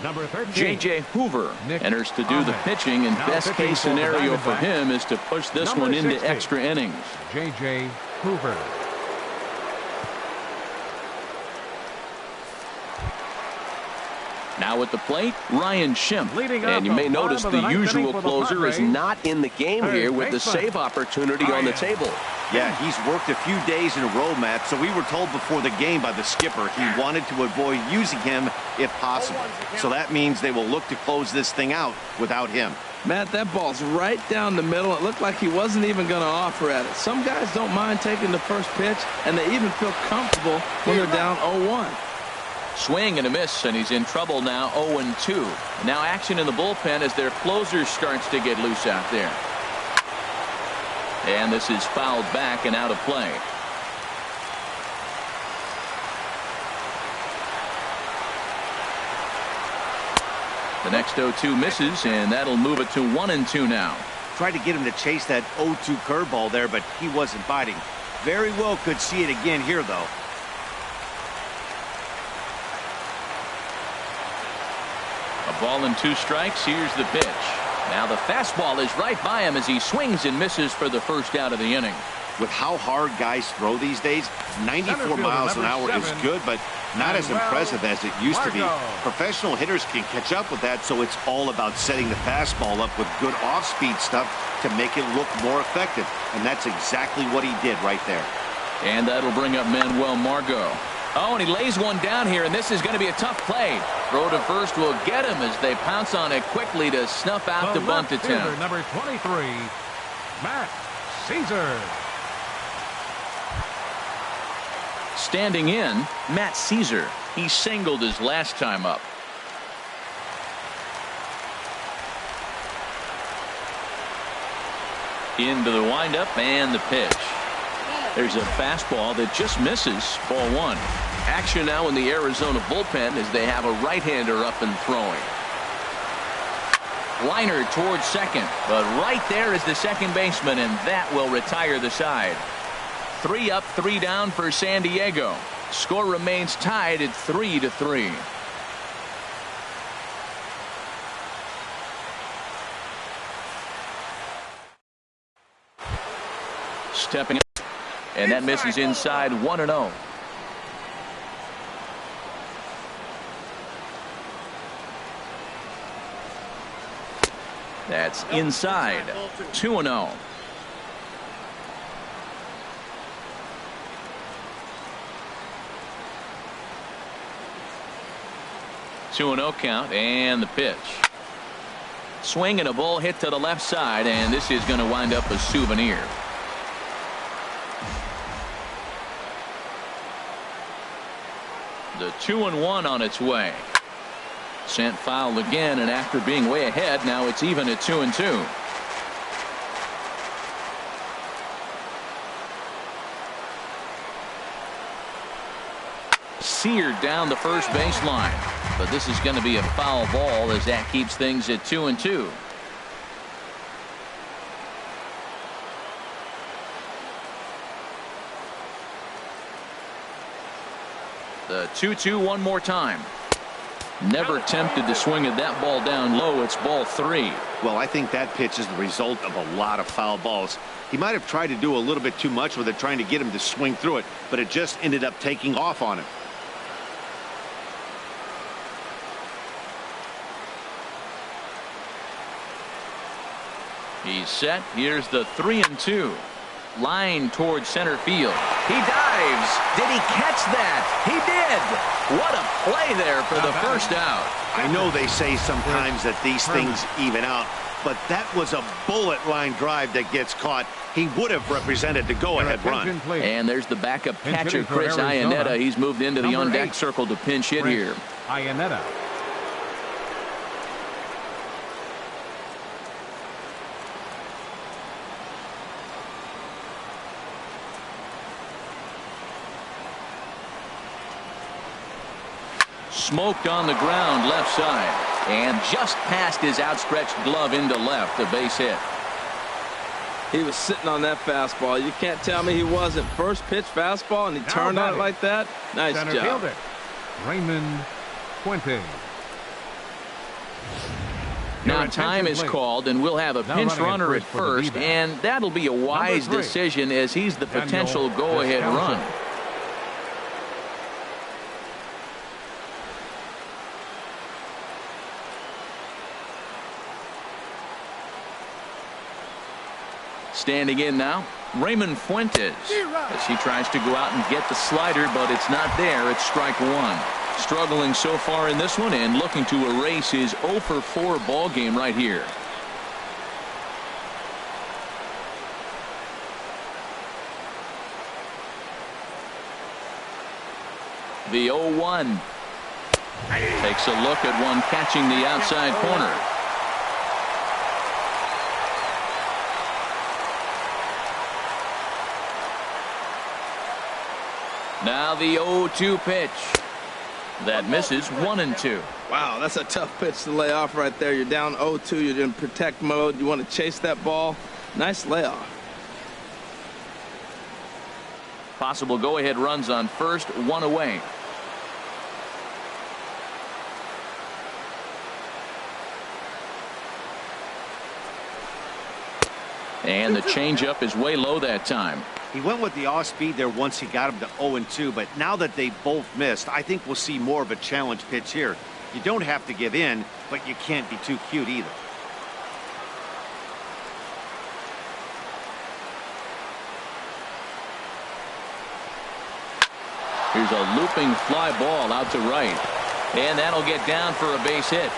number 13.
J.J. Hoover enters to do the pitching, and best case scenario for him is to push this one into extra innings.
J.J. Hoover.
Now at the plate, Ryan Schimpf.
And
you may notice the usual closer is not in the game here with the save opportunity on the table.
Yeah, he's worked a few days in a row, Matt, so we were told before the game by the skipper he wanted to avoid using him if possible. So that means they will look to close this thing out without him.
Matt, that ball's right down the middle. It looked like he wasn't even going to offer at it. Some guys don't mind taking the first pitch, and they even feel comfortable when they're down 0-1.
Swing and a miss, and he's in trouble now. 0-2. Now action in the bullpen as their closer starts to get loose out there. And this is fouled back and out of play. The next 0-2 misses, and that'll move it to 1-2 now.
Tried to get him to chase that 0-2 curveball there, but he wasn't biting. Very well could see it again here, though.
A ball and 2 strikes. Here's the pitch. Now the fastball is right by him as he swings and misses for the first out of the inning.
With how hard guys throw these days, 94 miles an hour is good, but not as impressive as it used to be. Professional hitters can catch up with that, so it's all about setting the fastball up with good off-speed stuff to make it look more effective. And that's exactly what he did right there.
And that'll bring up Manuel Margo. Oh, and he lays one down here, and this is going to be a tough play. Throw to first will get him as they pounce on it quickly to snuff out the bunt attempt.
Number 23, Matt Cesar.
Standing in, Matt Cesar. He singled his last time up. Into the windup and the pitch. There's a fastball that just misses. Ball 1. Action now in the Arizona bullpen as they have a right-hander up and throwing. Liner towards second, but right there is the second baseman, and that will retire the side. 3 up, 3 down for San Diego. Score remains tied at 3-3. Stepping up. And that misses inside. 1-0. That's inside. 2-0. Two and 0 count, and the pitch. Swing and a ball hit to the left side, and this is going to wind up a souvenir. The 2-1 on its way. Sent foul again, and after being way ahead, now it's even at 2-2. seared down the first baseline. But this is going to be a foul ball as that keeps things at 2-2. The 2-2 one more time. Never tempted to swing at that ball down low. It's ball 3.
Well, I think that pitch is the result of a lot of foul balls. He might have tried to do a little bit too much with it, trying to get him to swing through it, but it just ended up taking off on him.
He's set. Here's the 3-2. Line towards center field. He dives. Did he catch that? He did. What a play there for the first out.
I know they say sometimes that these things even out, but that was a bullet line drive that gets caught. He would have represented the go-ahead run.
And there's the backup catcher, Chris Iannetta. He's moved into the on-deck circle to pinch hit here.
Iannetta.
Smoked on the ground left side and just past his outstretched glove into left. A base hit.
He was sitting on that fastball. You can't tell me he wasn't. First pitch fastball and he turned on it like that. Nice
Center
job.
fielder, Raymond Fuentes.
Now time is called and we'll have a pinch runner at first, and that'll be a wise decision as he's the potential go-ahead run. Standing in now, Raymond Fuentes, as he tries to go out and get the slider, but it's not there. It's strike one. Struggling so far in this one and looking to erase his 0 for 4 ball game right here. The 0-1. Takes a look at one catching the outside corner. Now the 0-2 pitch. That misses 1-2.
Wow, that's a tough pitch to lay off right there. You're down 0-2. You're in protect mode. You want to chase that ball. Nice layoff.
Possible go-ahead runs on first, one away. And the changeup is way low that time.
He went with the off speed there once he got him to 0-2, but now that they both missed, I think we'll see more of a challenge pitch here. You don't have to give in, but you can't be too cute either.
Here's a looping fly ball out to right, and that'll get down for a base hit.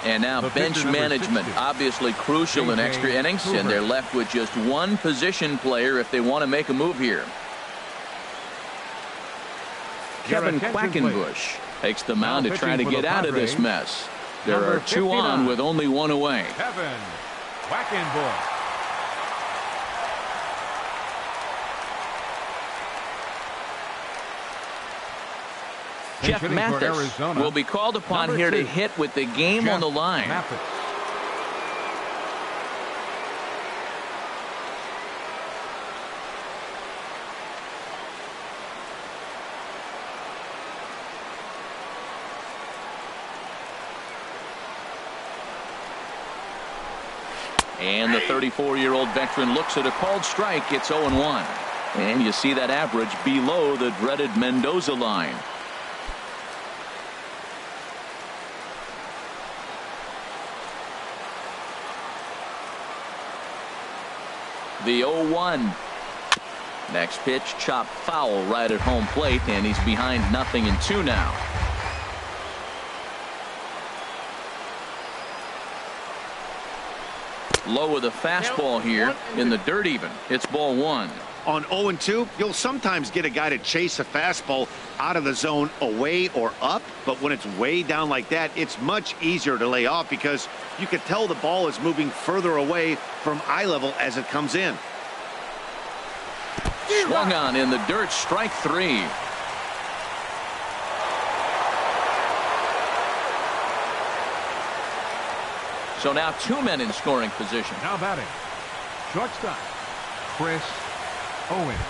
And now bench management, obviously crucial in extra innings, and they're left with just one position player if they want to make a move here. Kevin Quackenbush takes the mound to try to get out of this mess. There are 2 on with only 1 away.
Kevin Quackenbush.
Jeff Mathis will be called upon here to hit with the game on the line. And the 34-year-old veteran looks at a called strike. It's 0-1. And you see that average below the dreaded Mendoza line. The 0-1. Next pitch, chopped foul right at home plate, and he's behind 0-2 now. Low with a fastball here in the dirt even. It's ball 1.
On 0-2, you'll sometimes get a guy to chase a fastball out of the zone away or up, but when it's way down like that, it's much easier to lay off because you can tell the ball is moving further away from eye level as it comes in.
Swung on in the dirt, strike 3. So now 2 men in scoring position.
Now batting, shortstop, Chris Owings.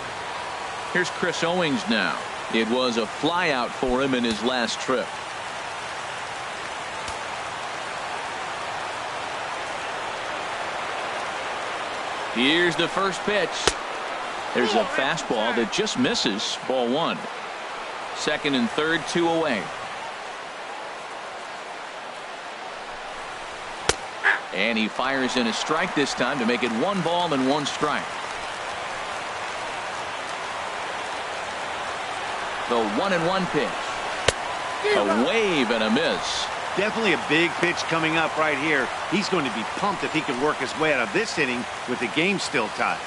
Here's Chris Owings now. It was a flyout for him in his last trip. Here's the first pitch. There's a fastball that just misses. Ball 1. Second and third, 2 away. And he fires in a strike this time to make it 1 ball and 1 strike. The 1-1 pitch. A wave and a miss.
Definitely a big pitch coming up right here. He's going to be pumped if he can work his way out of this inning with the game still tied.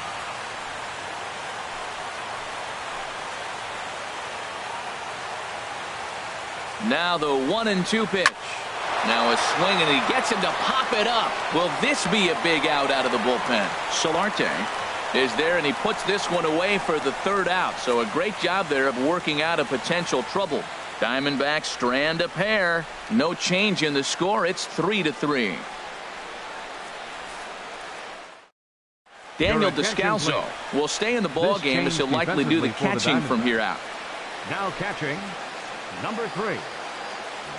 Now the 1-2 pitch. Now a swing, and he gets him to pop it up. Will this be a big out of the bullpen? Solarte is there, and he puts this one away for the 3rd out. So a great job there of working out a potential trouble. Diamondbacks strand a pair. No change in the score. It's 3-3. Daniel Descalso will stay in the ball game, as he'll likely do the catching from here out.
Now catching, number 3,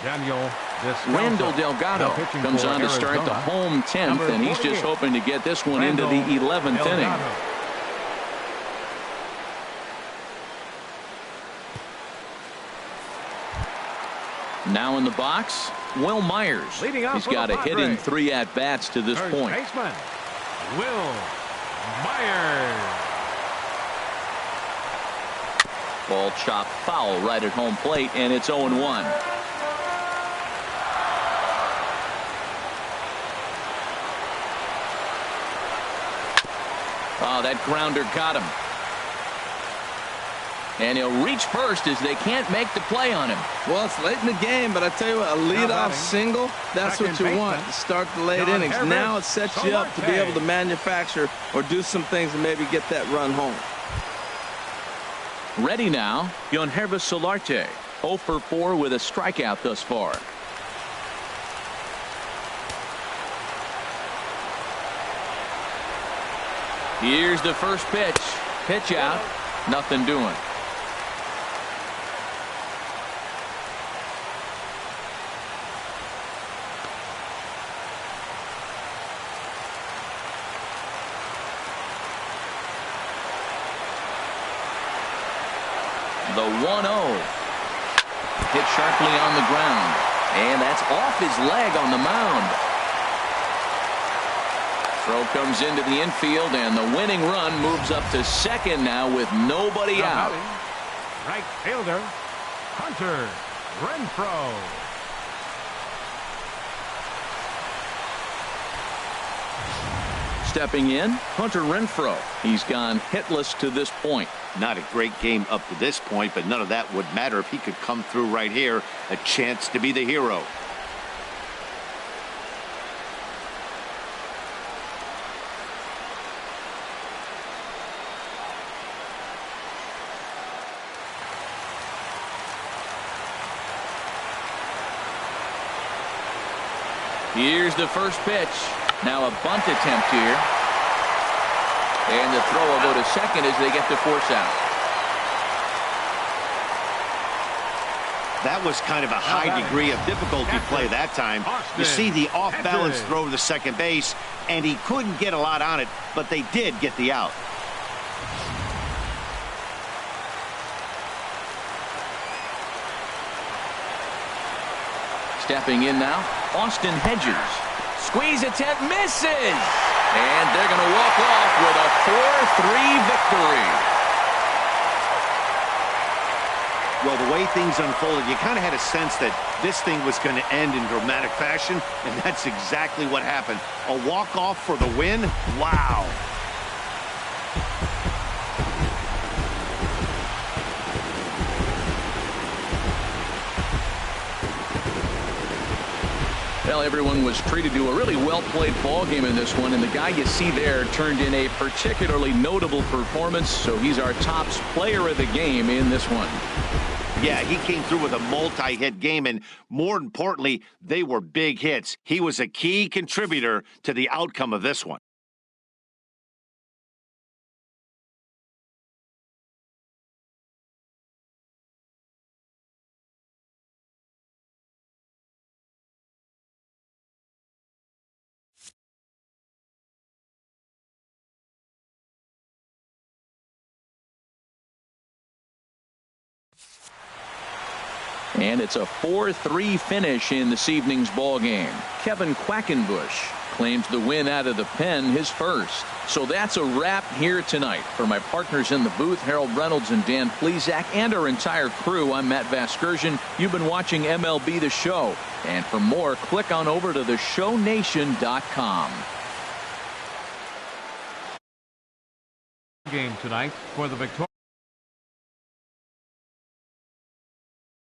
Daniel Descalso.
Randall Delgado comes on to start the home 10th, and he's just hoping to get this one into the 11th inning. Now in the box, Will Myers. He's got a hit in 3 at-bats to this point.
Baseman, Will Myers.
Ball chopped foul right at home plate, and it's 0-1. Oh, that grounder got him. And he'll reach first as they can't make the play on him.
Well, it's late in the game, but I tell you what, a leadoff single, that's what you want to start the late innings. Now it sets you up to be able to manufacture or do some things and maybe get that run home.
Ready now, Yangervis Solarte, 0 for 4 with a strikeout thus far. Here's the first pitch. Pitch out. Nothing doing. The 1-0. Hit sharply on the ground. And that's off his leg on the mound. Throw comes into the infield, and the winning run moves up to second now with nobody out.
Right fielder, Hunter Renfro.
Stepping in, Hunter Renfro. He's gone hitless to this point.
Not a great game up to this point, but none of that would matter if he could come through right here. A chance to be the hero.
Here's the first pitch. Now a bunt attempt here. And the throw will go to second as they get the force out.
That was kind of a high degree of difficulty play that time. You see the off-balance throw to second base, and he couldn't get a lot on it, but they did get the out.
Stepping in now, Austin Hedges. Squeeze attempt, misses! And they're going to walk off with a 4-3 victory.
Well, the way things unfolded, you kind of had a sense that this thing was going to end in dramatic fashion, and that's exactly what happened. A walk-off for the win? Wow.
Well, everyone was treated to a really well-played ball game in this one, and the guy you see there turned in a particularly notable performance, so he's our tops player of the game in this one.
Yeah, he came through with a multi-hit game, and more importantly, they were big hits. He was a key contributor to the outcome of this one.
And it's a 4-3 finish in this evening's ball game. Kevin Quackenbush claims the win out of the pen, his first. So that's a wrap here tonight. For my partners in the booth, Harold Reynolds and Dan Plesac, and our entire crew, I'm Matt Vasgersian. You've been watching MLB The Show. And for more, click on over to theshownation.com.
Game tonight for the Victoria.